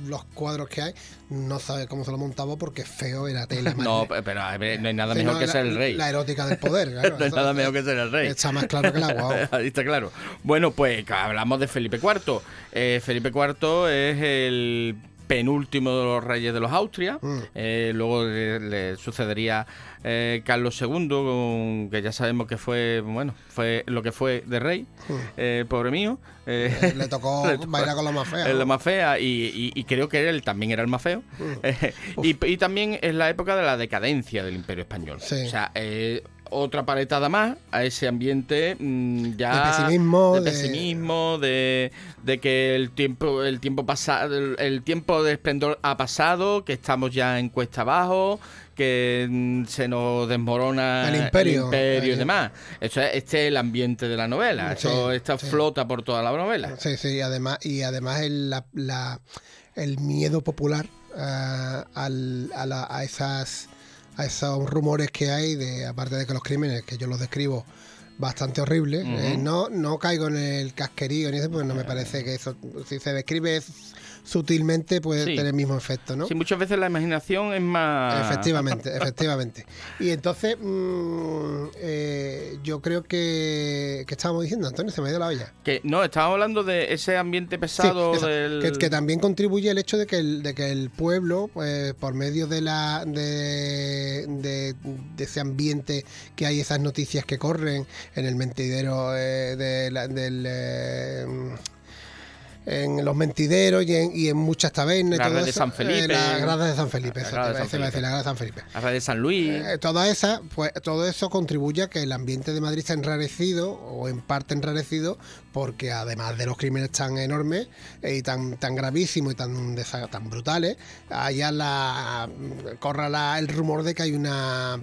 los cuadros que hay, no sabe cómo se lo montaba porque feo era tela. No, pero a ver, no hay nada Sí, mejor no, que ser el rey. La erótica del poder, claro. No hay Eso nada mejor que ser el rey. Está más claro que el agua. vamos. Ahí está claro. Bueno, pues hablamos de Felipe IV. Felipe IV es el penúltimo de los reyes de los Austrias. Luego le sucedería Carlos II, que ya sabemos que fue lo que fue de rey. Pobre mío. Le tocó bailar con la más fea. Es la ¿no? más fea y creo que él también era el más feo. Y también es la época de la decadencia del Imperio Español. Sí. O sea, otra paletada más a ese ambiente ya De pesimismo, de de- pesimismo, de que el tiempo pasado, el tiempo de esplendor ha pasado, que estamos ya en cuesta abajo, que se nos desmorona El imperio. y demás. Este es el ambiente de la novela. Sí, Esto sí. flota por toda la novela. Sí, sí, y además el miedo popular a esos rumores que hay, aparte de que los crímenes, que yo los describo bastante horribles, no caigo en el casquerío ni eso, porque no me parece que eso, si se describe sutilmente, puede Sí. tener el mismo efecto, ¿no? Sí, muchas veces la imaginación es más... Efectivamente. Y entonces, yo creo que... ¿Qué estábamos diciendo, Antonio? Se me ha ido la olla. Que no, estábamos hablando de ese ambiente pesado Sí, eso, del... que también contribuye el hecho de que el pueblo, pues, por medio de ese ambiente que hay, esas noticias que corren en el mentidero en los mentideros y en muchas tabernas y La todo red de eso, San Felipe. las gradas de San Felipe, La eso grada de te San iba a decir, Felipe. la grada de San Felipe. La red de San Luis. Todo eso contribuye a que el ambiente de Madrid sea enrarecido, o en parte enrarecido, porque además de los crímenes tan enormes y tan gravísimos y tan brutales, corra el rumor de que hay una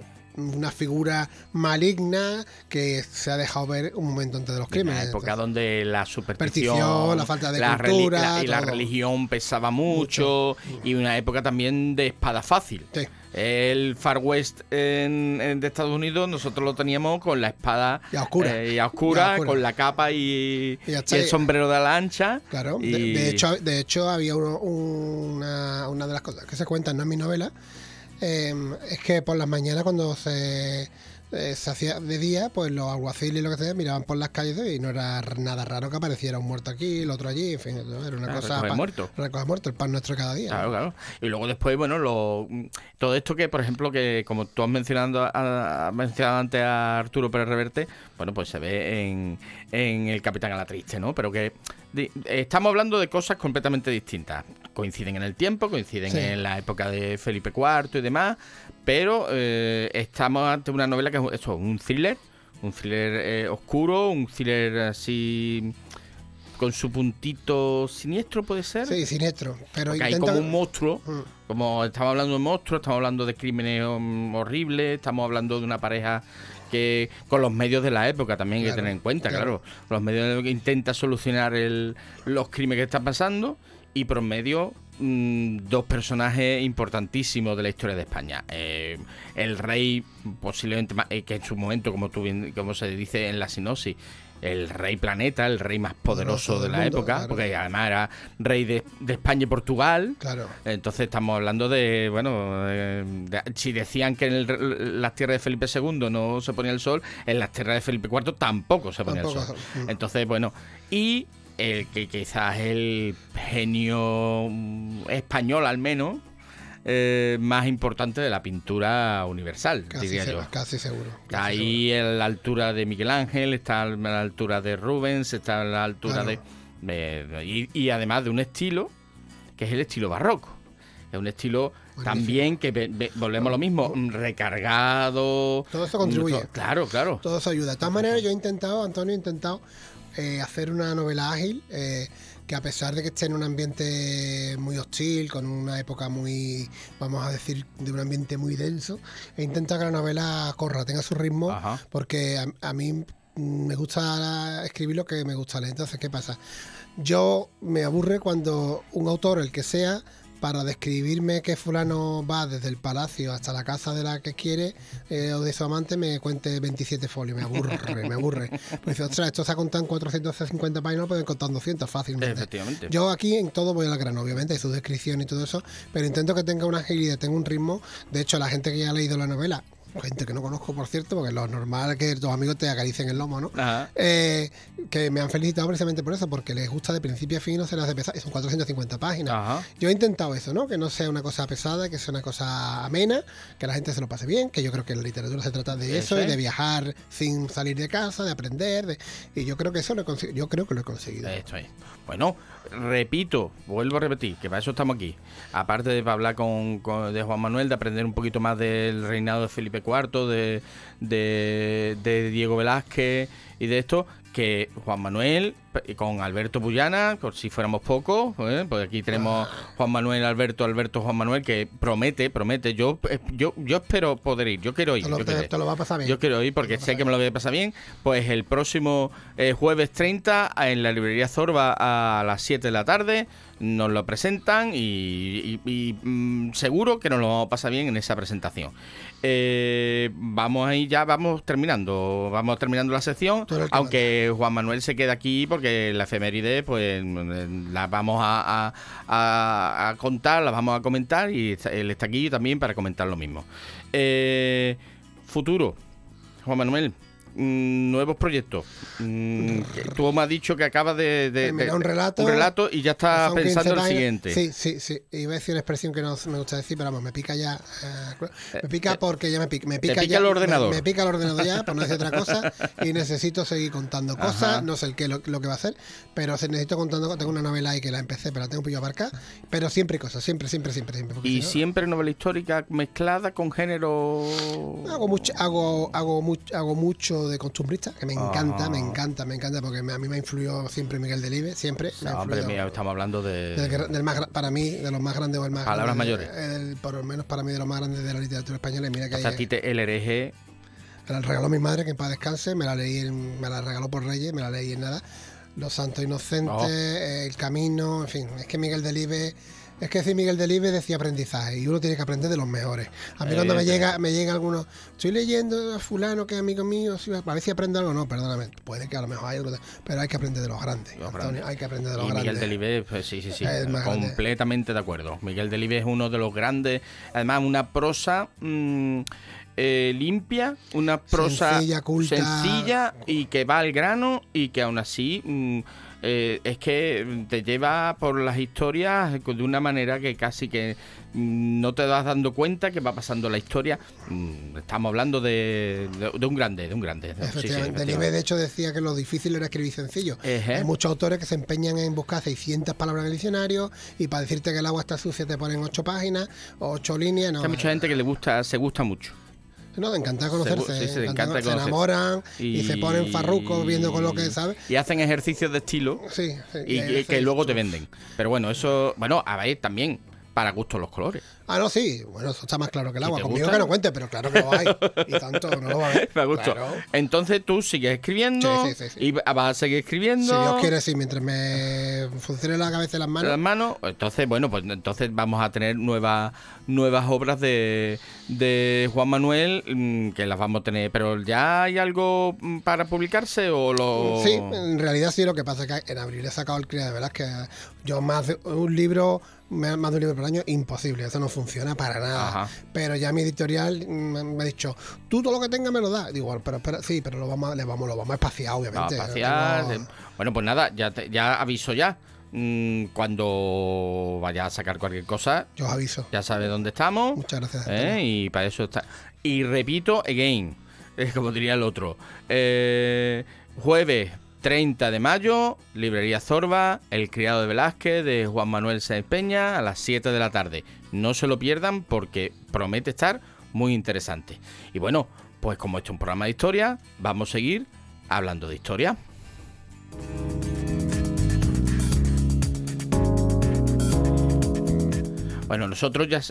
figura maligna que se ha dejado ver un momento antes de los Una crímenes. época donde la superstición, Superstición, la falta de la cultura, y la todo. religión pesaba mucho, y una época también de espada fácil. Sí. El Far West de Estados Unidos nosotros lo teníamos con la espada Y a oscura. y a oscura, Y a oscura. con la capa y Y ya está. el sombrero de la ancha. Claro, y- de hecho había una de las cosas que se cuentan, ¿no?, en mi novela, es que por las mañanas cuando se hacía de día, pues los alguaciles y lo que sea miraban por las calles y no era nada raro que apareciera un muerto aquí, el otro allí, en fin, era una cosa... recoger muertos. Recoger muertos, el pan nuestro cada día. Claro, ¿no? claro. Y luego después, bueno, todo esto que, por ejemplo, que como tú has mencionado antes a Arturo Pérez Reverte, bueno, pues se ve en El Capitán a la Triste, ¿no? Pero que estamos hablando de cosas completamente distintas. Coinciden en el tiempo, coinciden Sí. en la época de Felipe IV y demás, pero estamos ante una novela que es eso, un thriller oscuro, un thriller así con su puntito siniestro, ¿puede ser? Sí, siniestro, pero Porque hay intenta... como un monstruo, Mm. como estamos hablando de monstruos, estamos hablando de crímenes horribles, estamos hablando de una pareja que con los medios de la época también hay que Claro, tener en cuenta, claro. claro. Los medios de la época intenta solucionar los crímenes que están pasando y por medio dos personajes importantísimos de la historia de España. El rey, posiblemente, que en su momento, como se dice en la sinopsis, el rey planeta, el rey más poderoso de del la mundo, época, claro. porque además era rey de España y Portugal. Claro. Entonces estamos hablando de, bueno, si decían que en las tierras de Felipe II no se ponía el sol, en las tierras de Felipe IV tampoco se ponía Tampoco, el sol. mm. Entonces, bueno, y el que quizás es el genio español, al menos, más importante de la pintura universal, diría yo. Casi seguro. Está ahí a la altura de Miguel Ángel, está a la altura de Rubens, está a la altura y además de un estilo que es el estilo barroco. Es un estilo también que volvemos a lo mismo, recargado. Todo eso contribuye. Claro. Todo eso ayuda. De todas maneras, yo he intentado, Antonio, hacer una novela ágil que, a pesar de que esté en un ambiente muy hostil, con una época muy, vamos a decir, de un ambiente muy denso, he intentado que la novela corra, tenga su ritmo, porque a mí me gusta escribir lo que me gusta leer. Entonces, ¿qué pasa? Yo me aburre cuando un autor, el que sea, para describirme que fulano va desde el palacio hasta la casa de la que quiere o de su amante, me cuente 27 folios. Me aburre. Pues dice, ostras, esto se ha contado en 450 páginas, lo pueden contar en 200 fácilmente. Efectivamente. Yo aquí en todo voy al grano, obviamente, hay su descripción y todo eso, pero intento que tenga una agilidad, tenga un ritmo. De hecho, la gente que ya ha leído la novela, gente que no conozco, por cierto, porque lo normal es que tus amigos te acaricien el lomo, ¿no? Que me han felicitado precisamente por eso, porque les gusta de principio a fin, no se les hace pesar, y son 450 páginas. Yo he intentado eso, ¿no? Que no sea una cosa pesada, que sea una cosa amena, que la gente se lo pase bien, que yo creo que en la literatura se trata de eso, y de viajar sin salir de casa, de aprender, y yo creo que eso yo creo que lo he conseguido. Esto es. Bueno, vuelvo a repetir, que para eso estamos aquí. Aparte de hablar de Juan Manuel, de aprender un poquito más del reinado de Felipe IV, de Diego Velázquez y de esto, que Juan Manuel con Alberto Bullana, por si fuéramos pocos, pues aquí tenemos Juan Manuel, Alberto, Juan Manuel, que promete. Yo espero poder ir, yo quiero ir. Te lo va a pasar bien. Yo quiero ir porque sé que me lo voy a pasar bien. Pues el próximo jueves 30 en la librería Zorba a las 7 de la tarde nos lo presentan y seguro que nos lo vamos a pasar bien en esa presentación. Vamos terminando la sección, aunque Juan Manuel se queda aquí porque la efeméride pues la vamos a contar, la vamos a comentar, y él está aquí también para comentar lo mismo. Futuro, Juan Manuel, nuevos proyectos. Tú me has dicho que acabas de un relato y ya estás pensando en el siguiente. Sí. Iba a decir una expresión que no me gusta decir, pero vamos, me pica ya. Me pica porque ya me pica ya el ordenador. Me pica el ordenador ya, por no decir otra cosa, y necesito seguir contando cosas. No sé lo que va a hacer, pero necesito contando. Tengo una novela ahí que la empecé, pero la tengo un pillo aparcada. Pero siempre cosas, siempre. Y siempre novela histórica mezclada con género. Hago mucho de costumbrista, que me encanta, porque a mí me ha influido siempre Miguel Delibes, siempre. Hombre, mira, estamos hablando para mí, de los más grandes o el más palabras grande, mayores. Por lo menos para mí, de los más grandes de la literatura española. Mira que a ti el hereje. Me la regaló mi madre, que en paz descanse, me la regaló por Reyes, me la leí en nada. Los Santos Inocentes, El Camino, en fin, es que Miguel Delibes. Es que decir Miguel Delibes decía aprendizaje, y uno tiene que aprender de los mejores. A mí cuando me llega alguno, estoy leyendo a fulano que es amigo mío, a ver si aprendo algo. No, perdóname, puede que a lo mejor hay algo, pero hay que aprender de los grandes, Antonio, hay que aprender de los grandes. Miguel Delibes, pues sí, completamente de acuerdo. Miguel Delibes es uno de los grandes, además una prosa limpia, una prosa sencilla, culta, sencilla, y que va al grano, y que aún así es que te lleva por las historias de una manera que casi que no te vas dando cuenta que va pasando la historia. Estamos hablando de un grande. Efectivamente. Delibes, de hecho, decía que lo difícil era escribir sencillo. Hay muchos autores que se empeñan en buscar 600 palabras en el diccionario, y para decirte que el agua está sucia te ponen 8 páginas o 8 líneas. No, hay mucha gente que se gusta mucho. No, te encanta conocerse, se enamoran y se ponen farrucos viendo con lo que sabe. Y hacen ejercicios de estilo y que luego te venden. Pero bueno, eso, a ver, también para gusto los colores. No, sí, bueno, eso está más claro que el agua. Conmigo que no cuente, pero claro que lo hay. Y tanto, no lo va a ver. Me gusta. Claro. Entonces tú sigues escribiendo y vas a seguir escribiendo. Si Dios quiere, sí, mientras me funcione la cabeza y las manos. Entonces, entonces vamos a tener nuevas obras de Juan Manuel, que las vamos a tener. ¿Pero ya hay algo para publicarse o lo...? Sí, en realidad sí. Lo que pasa es que en abril he sacado El Cría de Velázquez. Yo más de un libro más de un libro por año, imposible, eso no funciona para nada. Ajá. Pero ya mi editorial me ha dicho, tú todo lo que tengas me lo das. Digo, bueno, pero sí, pero lo vamos a espaciar, obviamente. No, espaciar, No tengo- Bueno, pues nada, ya aviso ya. Cuando vaya a sacar cualquier cosa, Yo os aviso. ya sabe dónde estamos. Muchas gracias, Antonio. Y para eso está. Y repito, again, como diría el otro. Jueves 30 de mayo, Librería Zorba, El criado de Velázquez, de Juan Manuel Sáenz Peña, a las 7 de la tarde. No se lo pierdan porque promete estar muy interesante. Y bueno, pues como este es un programa de historia, vamos a seguir hablando de historia. Bueno, nosotros ya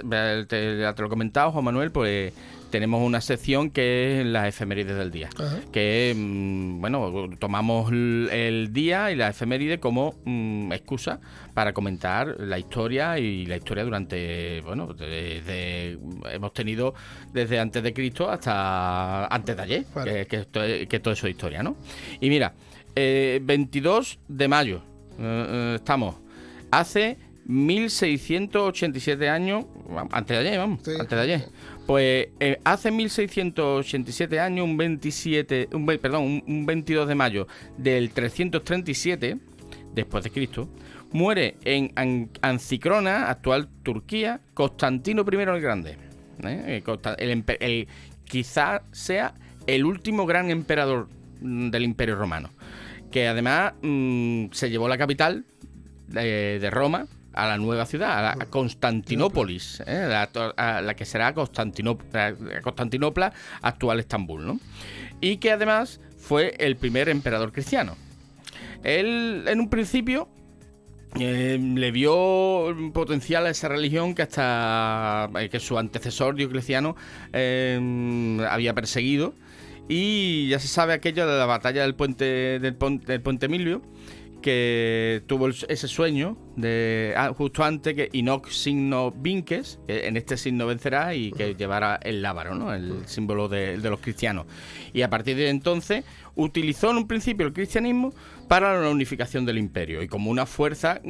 te lo he comentado, Juan Manuel, pues tenemos una sección que es las efemérides del día. Ajá. Que, bueno, tomamos el día y la efeméride como excusa para comentar la historia y la historia durante, bueno, hemos tenido desde antes de Cristo hasta antes de ayer, Claro. que todo eso es historia, ¿no? Y mira, 22 de mayo, estamos, hace 1687 años, antes de ayer, vamos, Sí. antes de ayer. Pues hace 1687 años, un 22 de mayo del 337 después de Cristo, muere en Ancicrona, actual Turquía, Constantino I el Grande. Quizás sea el último gran emperador del Imperio Romano, que además se llevó la capital de Roma a la nueva ciudad, a Constantinópolis, a la que será Constantinopla, actual Estambul, ¿no? Y que además fue el primer emperador cristiano. Él, en un principio, le vio potencial a esa religión que hasta que su antecesor Diocleciano había perseguido. Y ya se sabe aquello de la batalla del puente Milvio, que tuvo ese sueño de justo antes que Inoc signo vinces, que en este signo vencerá, y que llevara el lábaro, ¿no? El símbolo de los cristianos. Y a partir de entonces utilizó en un principio el cristianismo para la unificación del imperio y como una fuerza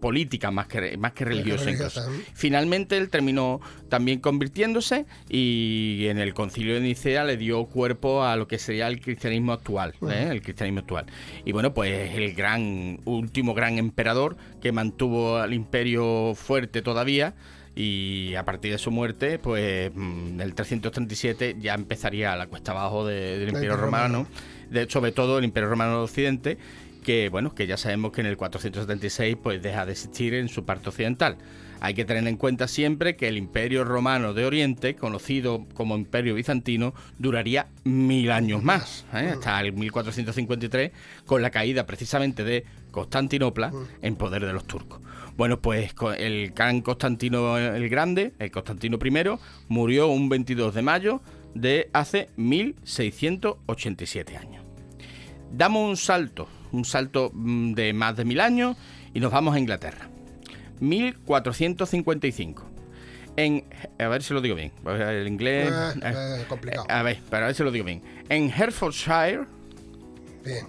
política más que religiosa incluso. Finalmente él terminó también convirtiéndose y en el concilio de Nicea le dio cuerpo a lo que sería el cristianismo actual, el cristianismo actual. Y bueno, pues el último gran emperador que mantuvo al imperio fuerte todavía. Y a partir de su muerte, pues en el 337 ya empezaría la cuesta abajo del Imperio Romano, sobre todo el Imperio Romano de Occidente, que bueno, que ya sabemos que en el 476 pues deja de existir en su parte occidental. Hay que tener en cuenta siempre que el Imperio Romano de Oriente, conocido como Imperio Bizantino, duraría 1000 años más, hasta el 1453, con la caída precisamente de Constantinopla en poder de los turcos. Bueno, pues el gran Constantino el Grande, el Constantino I, murió un 22 de mayo de hace 1687 años. Damos un salto de más de 1000 años y nos vamos a Inglaterra. 1455. A ver si lo digo bien. El inglés. Complicado. A ver si lo digo bien. En Hertfordshire. Bien.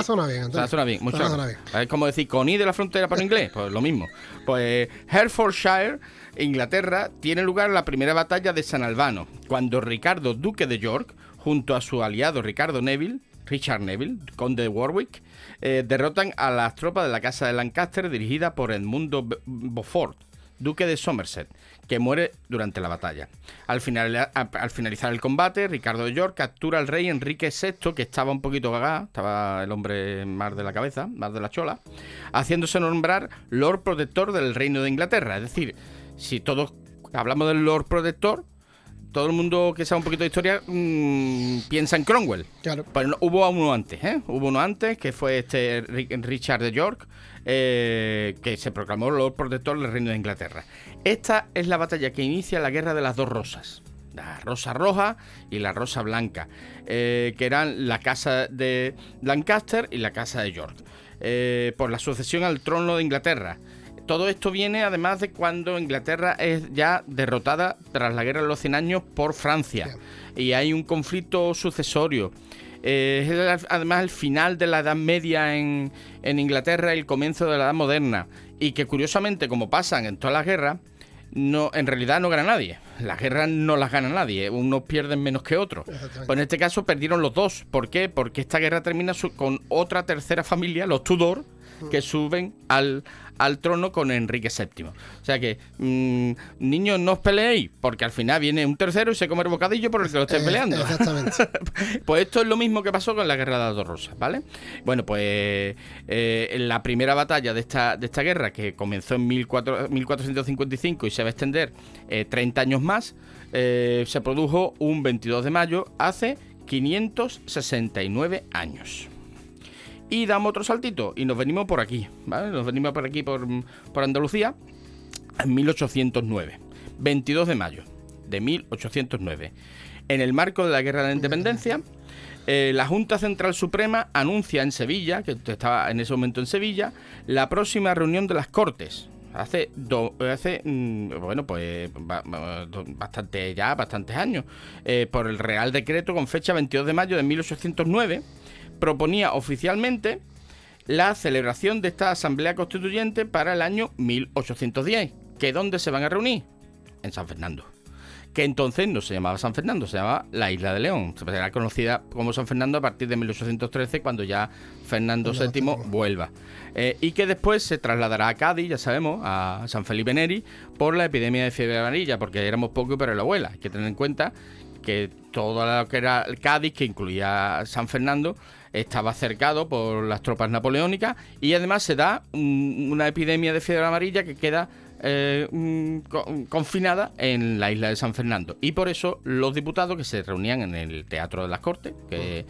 Suena bien, Antonio. Suena bien, mucho. Suena bien. Es como decir Coney de la frontera para inglés, pues lo mismo. Pues Hertfordshire, Inglaterra, tiene lugar la primera batalla de San Albano, cuando Ricardo, duque de York, junto a su aliado Richard Neville, conde de Warwick, derrotan a las tropas de la Casa de Lancaster dirigida por Edmundo Beaufort, duque de Somerset, que muere durante la batalla. Al finalizar el combate, Ricardo de York captura al rey Enrique VI, que estaba un poquito gaga, estaba el hombre más de la cabeza, más de la chola, haciéndose nombrar Lord Protector del Reino de Inglaterra. Es decir, si todos hablamos del Lord Protector, todo el mundo que sabe un poquito de historia piensa en Cromwell. Claro. Pero no, hubo uno antes, Hubo uno antes, que fue Richard de York, que se proclamó Lord Protector del Reino de Inglaterra. Esta es la batalla que inicia la Guerra de las Dos Rosas. La Rosa Roja y la Rosa Blanca, que eran la Casa de Lancaster y la Casa de York, por la sucesión al trono de Inglaterra. Todo esto viene además de cuando Inglaterra es ya derrotada tras la Guerra de los 100 años por Francia. Y hay un conflicto sucesorio. además el final de la Edad Media en Inglaterra y el comienzo de la Edad Moderna. Y que curiosamente, como pasan en todas las guerras, no, en realidad no gana nadie. Las guerras no las gana nadie. Unos pierden menos que otros. Pues en este caso perdieron los dos. ¿Por qué? Porque esta guerra termina con otra tercera familia, los Tudor, que suben al trono con Enrique VII. O sea que, niños, no os peleéis, porque al final viene un tercero y se come el bocadillo por el que lo esté peleando. Exactamente. Pues esto es lo mismo que pasó con la guerra de las dos rosas, ¿vale? Bueno, pues en la primera batalla de esta guerra, que comenzó en 1455 y se va a extender 30 años más, se produjo un 22 de mayo hace 569 años. Y damos otro saltito y nos venimos por aquí, ¿vale? Nos venimos por aquí, por Andalucía, en 1809. 22 de mayo de 1809. En el marco de la Guerra de la Independencia, la Junta Central Suprema anuncia en Sevilla, que estaba en ese momento en Sevilla, la próxima reunión de las Cortes. Bueno, pues bastantes años, por el Real Decreto con fecha 22 de mayo de 1809, proponía oficialmente la celebración de esta Asamblea Constituyente para el año 1810. ¿Que dónde se van a reunir? En San Fernando. Que entonces no se llamaba San Fernando, se llamaba la Isla de León. Se era conocida como San Fernando a partir de 1813, cuando ya Fernando VII vuelva. Y que después se trasladará a Cádiz, ya sabemos, a San Felipe Neri, por la epidemia de fiebre amarilla, porque éramos pocos pero la abuela. Hay que tener en cuenta que todo lo que era el Cádiz, que incluía San Fernando, estaba cercado por las tropas napoleónicas, y además se da una epidemia de fiebre amarilla que queda confinada en la isla de San Fernando. Y por eso los diputados, que se reunían en el Teatro de las Cortes, que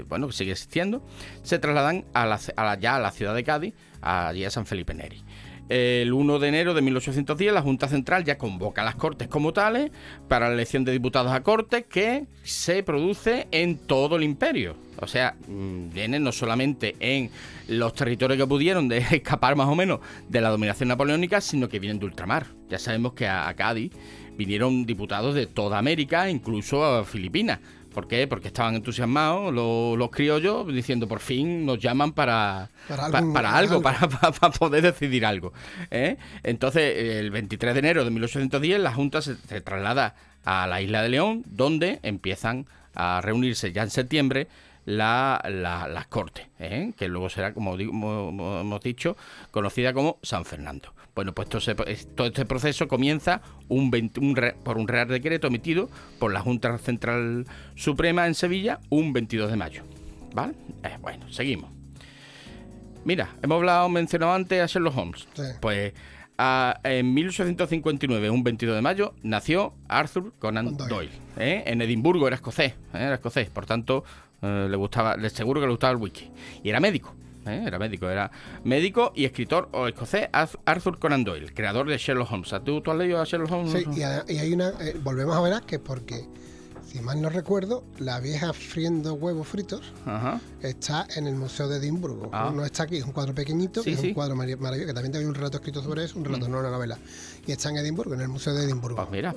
bueno, que sigue existiendo, se trasladan ya a la ciudad de Cádiz, allí a San Felipe Neri. El 1 de enero de 1810 la Junta Central ya convoca a las Cortes como tales para la elección de diputados a Cortes, que se produce en todo el imperio. O sea, vienen no solamente en los territorios que pudieron de escapar más o menos de la dominación napoleónica, sino que vienen de ultramar. Ya sabemos que a Cádiz vinieron diputados de toda América, incluso a Filipinas. ¿Por qué? Porque estaban entusiasmados los criollos, diciendo por fin nos llaman para algo, para poder decidir algo. Entonces, el 23 de enero de 1810 la Junta se traslada a la Isla de León, donde empiezan a reunirse ya en septiembre las Cortes, que luego será, como hemos dicho, conocida como San Fernando. Bueno, pues todo este proceso comienza por un Real Decreto emitido por la Junta Central Suprema en Sevilla un 22 de mayo. ¿Vale? Bueno, seguimos. Mira, hemos mencionado antes a Sherlock Holmes. Sí. Pues en 1859, un 22 de mayo, nació Arthur Conan Doyle. En Edimburgo, era escocés, por tanto, seguro que le gustaba el whisky. Y era médico. Era médico y escritor escocés Arthur Conan Doyle, creador de Sherlock Holmes. ¿Tú has leído a Sherlock Holmes? Sí, y hay una... volvemos a ver que porque, si mal no recuerdo, la vieja friendo huevos fritos está en el Museo de Edimburgo. No está aquí, es un cuadro pequeñito, es un cuadro maravilloso, que también hay un relato escrito sobre eso, un relato, no una novela. Y está en Edimburgo, en el Museo de Edimburgo. Pues mira,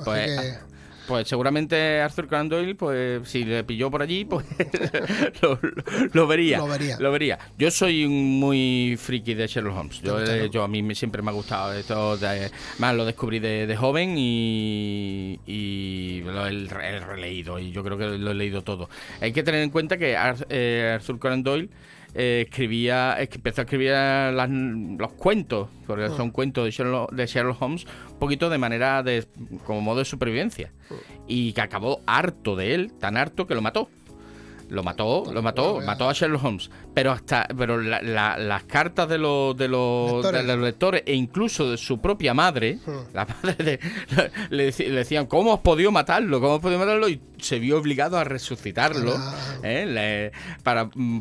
pues seguramente Arthur Conan Doyle, pues si le pilló por allí, pues lo vería. Yo soy muy friki de Sherlock Holmes. Yo a mí siempre me ha gustado esto. Más lo descubrí de joven y lo he releído. Y yo creo que lo he leído todo. Hay que tener en cuenta que Arthur Conan Doyle empezó a escribir los cuentos, porque son cuentos de Sherlock Holmes, un poquito de manera como modo de supervivencia, y que acabó harto de él, tan harto que lo mató mató a Sherlock Holmes, pero las cartas de los lectores e incluso de su propia madre, la madre le decían ¿cómo has podido matarlo? Y se vio obligado a resucitarlo.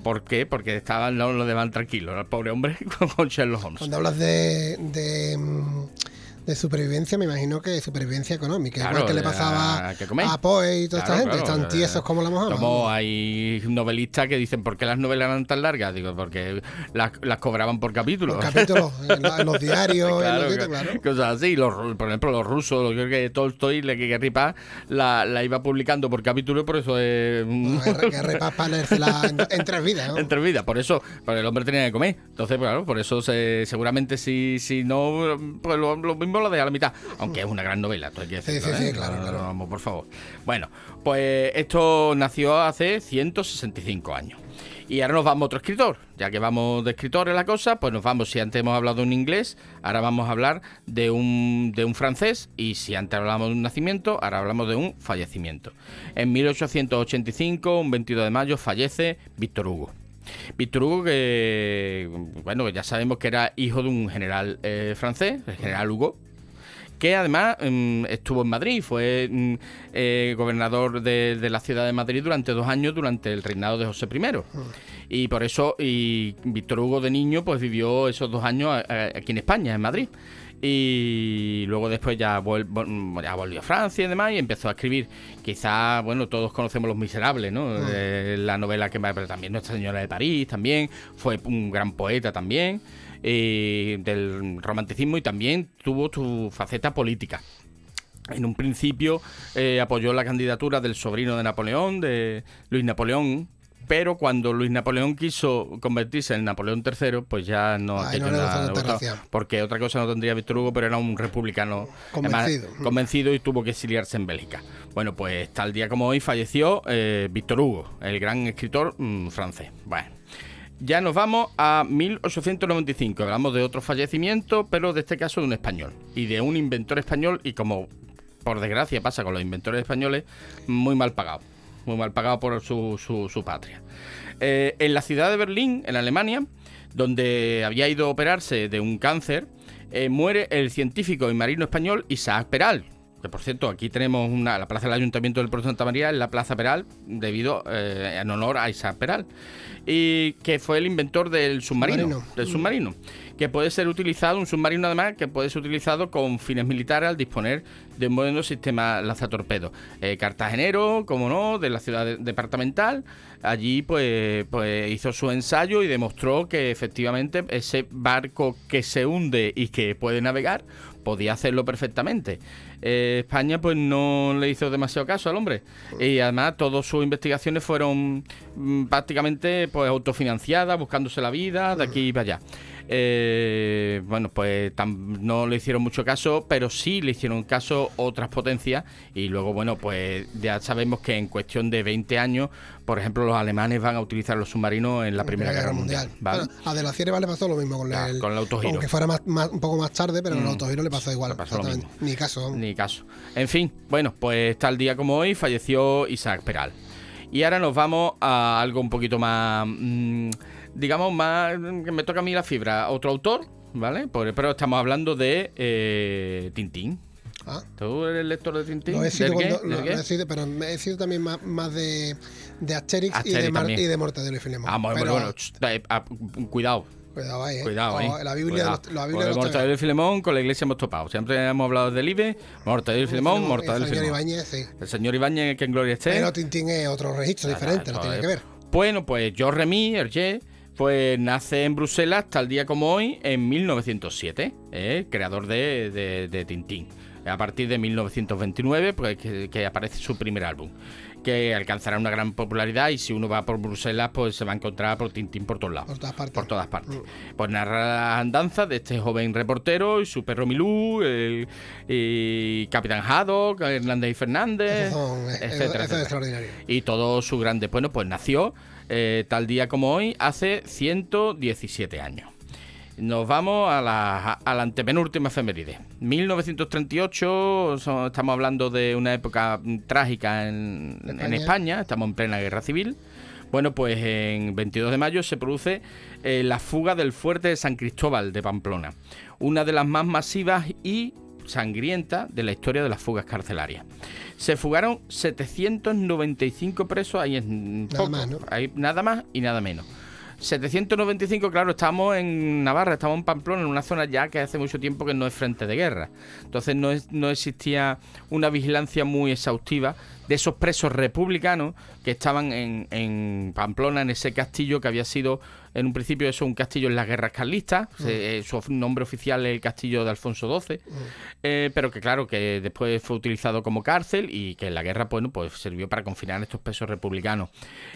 ¿Por qué? Porque no lo dejaban tranquilo el pobre hombre con Sherlock Holmes. Cuando hablas de de supervivencia, me imagino que supervivencia económica, Claro, igual que le pasaba a Poe y toda esta gente, están tiesos como la mojama. Como hay novelistas que dicen, ¿por qué las novelas eran tan largas? Digo, porque las cobraban por capítulo. Por capítulos, en los diarios, claro, en los claro. Cosas así. Por ejemplo, los rusos, yo creo que Tolstoy, que Paz, la iba publicando por capítulo y por eso es... Guerra y Paz para leérsela en 3 vidas, ¿no? En 3 vidas, por eso, porque el hombre tenía que comer. Entonces, claro, por eso seguramente si no, pues lo mismo lo deja a la mitad. Aunque es una gran novela, esto hay que decirlo, sí, claro. Vamos, por favor. Bueno, pues esto nació hace 165 años. Y ahora nos vamos a otro escritor. Ya que vamos de escritores la cosa, pues nos vamos, si antes hemos hablado de un inglés, ahora vamos a hablar de un francés. Y si antes hablábamos de un nacimiento, ahora hablamos de un fallecimiento. En 1885, un 22 de mayo, fallece Víctor Hugo. Víctor Hugo, que bueno, ya sabemos que era hijo de un general francés, el general Hugo, que además estuvo en Madrid, fue gobernador de la ciudad de Madrid durante 2 años durante el reinado de José I. Y por eso, Víctor Hugo de niño pues vivió esos 2 años aquí en España, en Madrid. Y luego después ya volvió a Francia y demás y empezó a escribir. Quizás, bueno, todos conocemos Los Miserables, ¿no? La novela pero también Nuestra Señora de París, también fue un gran poeta también. Del romanticismo, y también tuvo su faceta política. En un principio apoyó la candidatura del sobrino de Napoleón, de Luis Napoleón, pero cuando Luis Napoleón quiso convertirse en Napoleón III, pues ya no le gustó, porque otra cosa no tendría Víctor Hugo, pero era un republicano convencido y tuvo que exiliarse en Bélgica. Bueno, pues tal día como hoy falleció Víctor Hugo, el gran escritor francés. Bueno, ya nos vamos a 1895. Hablamos de otro fallecimiento, pero de este caso de un español y de un inventor español, y como por desgracia pasa con los inventores españoles, muy mal pagado por su patria. En la ciudad de Berlín, en Alemania, donde había ido a operarse de un cáncer, muere el científico y marino español Isaac Peral. Que por cierto, aquí tenemos la plaza del Ayuntamiento del Puerto de Santa María, en la Plaza Peral, debido en honor a Isaac Peral, y que fue el inventor del submarino, que puede ser utilizado, un submarino además, que puede ser utilizado con fines militares al disponer de un moderno sistema lanzatorpedos. Cartagenero, como no, de la ciudad departamental, allí pues hizo su ensayo y demostró que efectivamente ese barco que se hunde y que puede navegar, podía hacerlo perfectamente. España pues no le hizo demasiado caso al hombre, y además todas sus investigaciones fueron prácticamente pues autofinanciadas, buscándose la vida de aquí para allá. Bueno, pues no le hicieron mucho caso, pero sí le hicieron caso otras potencias, y luego, bueno, pues ya sabemos que en cuestión de 20 años, por ejemplo, los alemanes van a utilizar los submarinos en la Primera Guerra Mundial. ¿Vale? Bueno, a De la Sierra le pasó lo mismo con el autogiro. Aunque fuera un poco más tarde, pero con el autogiro le pasó igual. Ni caso. Ni caso. En fin, bueno, pues tal día como hoy falleció Isaac Peral. Y ahora nos vamos a algo un poquito más... digamos, más que me toca a mí la fibra. Otro autor, ¿vale? Pero estamos hablando de Tintín. ¿Tú eres lector de Tintín? Lo he sido, pero he sido también más de Asterix y de Mortadelo y Filemón. Bueno, cuidado. Cuidado ahí, Cuidado ahí. La Biblia de Mortadelo y Filemón con la Iglesia hemos topado. Siempre hemos hablado del IBE, Mortadelo y Filemón, Mortadelo y Filemón. El señor Ibáñez, que en gloria esté. Pero Tintín es otro registro diferente, no tiene que ver. Bueno, pues Jean-Remy Hergé pues nace en Bruselas tal día como hoy, en 1907, creador de Tintín. A partir de 1929, pues que aparece su primer álbum, que alcanzará una gran popularidad, y si uno va por Bruselas, pues se va a encontrar por Tintín por todos lados. Por todas partes. Pues narra las andanzas de este joven reportero y su perro Milú, y Capitán Haddock, Hernández y Fernández, etcétera. Eso es extraordinario. Y todos sus grandes. Bueno, pues nació tal día como hoy, hace 117 años. Nos vamos a la antepenúltima efeméride. 1938, estamos hablando de una época trágica en España, estamos en plena guerra civil. Bueno, pues en 22 de mayo se produce la fuga del fuerte de San Cristóbal de Pamplona, una de las más masivas y sangrientas de la historia de las fugas carcelarias. Se fugaron 795 presos, ahí en poco, nada más y nada menos. 795, claro, estamos en Navarra, estamos en Pamplona, en una zona ya que hace mucho tiempo que no es frente de guerra. Entonces no existía una vigilancia muy exhaustiva de esos presos republicanos que estaban en Pamplona, en ese castillo que había sido en un principio eso un castillo en las guerras carlistas. Su nombre oficial es el castillo de Alfonso XII, pero que claro, que después fue utilizado como cárcel y que en la guerra pues sirvió para confinar a estos presos republicanos.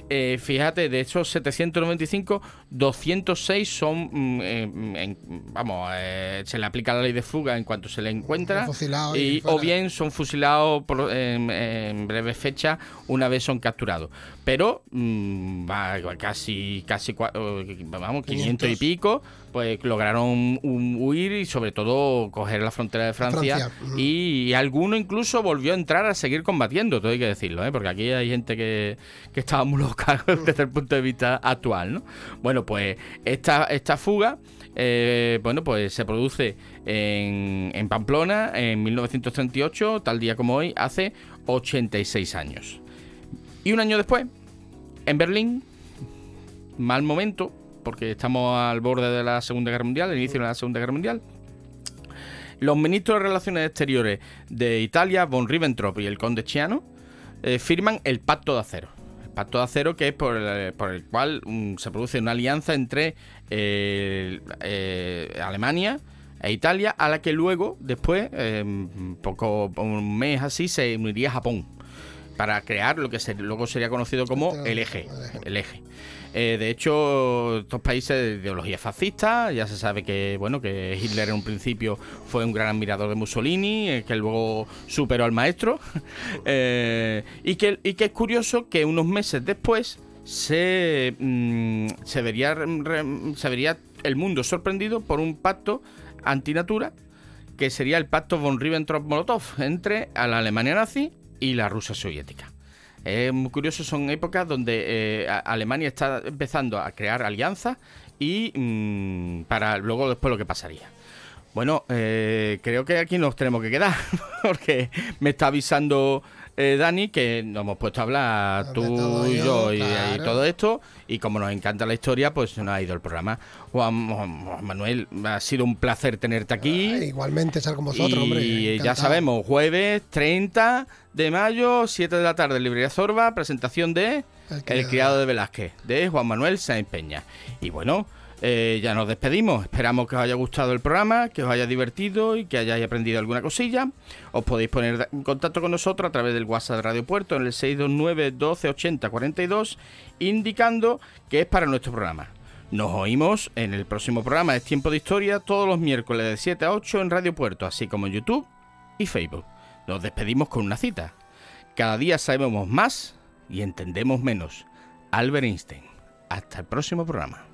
Fíjate, de esos 795, 206 son, se le aplica la ley de fuga en cuanto se le encuentra, o bien son fusilados en breve fecha una vez son capturados. Pero casi 500 y pico, pues lograron huir y sobre todo coger la frontera de Francia. Y alguno incluso volvió a entrar a seguir combatiendo, todo hay que decirlo, porque aquí hay gente que estaba muy loca desde el punto de vista actual, ¿no? Bueno, pues esta fuga pues se produce en Pamplona en 1938, tal día como hoy, hace 86 años. Y un año después, en Berlín, mal momento, porque estamos al borde de la Segunda Guerra Mundial, el inicio de la Segunda Guerra Mundial, los ministros de Relaciones Exteriores de Italia, von Ribbentrop y el conde Chiano, firman el Pacto de Acero. El Pacto de Acero, que es por el cual se produce una alianza entre Alemania e Italia, a la que luego, después, un mes así, se uniría Japón, para crear lo que luego sería conocido como el eje. De hecho, estos países de ideología fascista, ya se sabe que Hitler en un principio fue un gran admirador de Mussolini, que luego superó al maestro, y que es curioso que unos meses después se vería el mundo sorprendido por un pacto antinatura, que sería el pacto von Ribbentrop-Molotov entre la Alemania nazi y la Rusia soviética. Es muy curioso, son épocas donde Alemania está empezando a crear alianzas y para luego después lo que pasaría. Bueno, creo que aquí nos tenemos que quedar porque me está avisando Dani que nos hemos puesto a hablar tú y yo y todo esto, y como nos encanta la historia, pues se nos ha ido el programa. Juan Manuel, ha sido un placer tenerte aquí. Igualmente estar con vosotros, hombre. Y ya sabemos, jueves 30 de mayo, 7 de la tarde, en Librería Zorba, presentación de El criado de Velázquez, de Juan Manuel Sáenz Peña. Y bueno, ya nos despedimos. Esperamos que os haya gustado el programa, que os haya divertido y que hayáis aprendido alguna cosilla. Os podéis poner en contacto con nosotros a través del WhatsApp de Radio Puerto en el 629 12 80 42, indicando que es para nuestro programa. Nos oímos en el próximo programa. Es Tiempo de Historia, todos los miércoles de 7 a 8 en Radio Puerto, así como en YouTube y Facebook. Nos despedimos con una cita. Cada día sabemos más y entendemos menos. Albert Einstein. Hasta el próximo programa.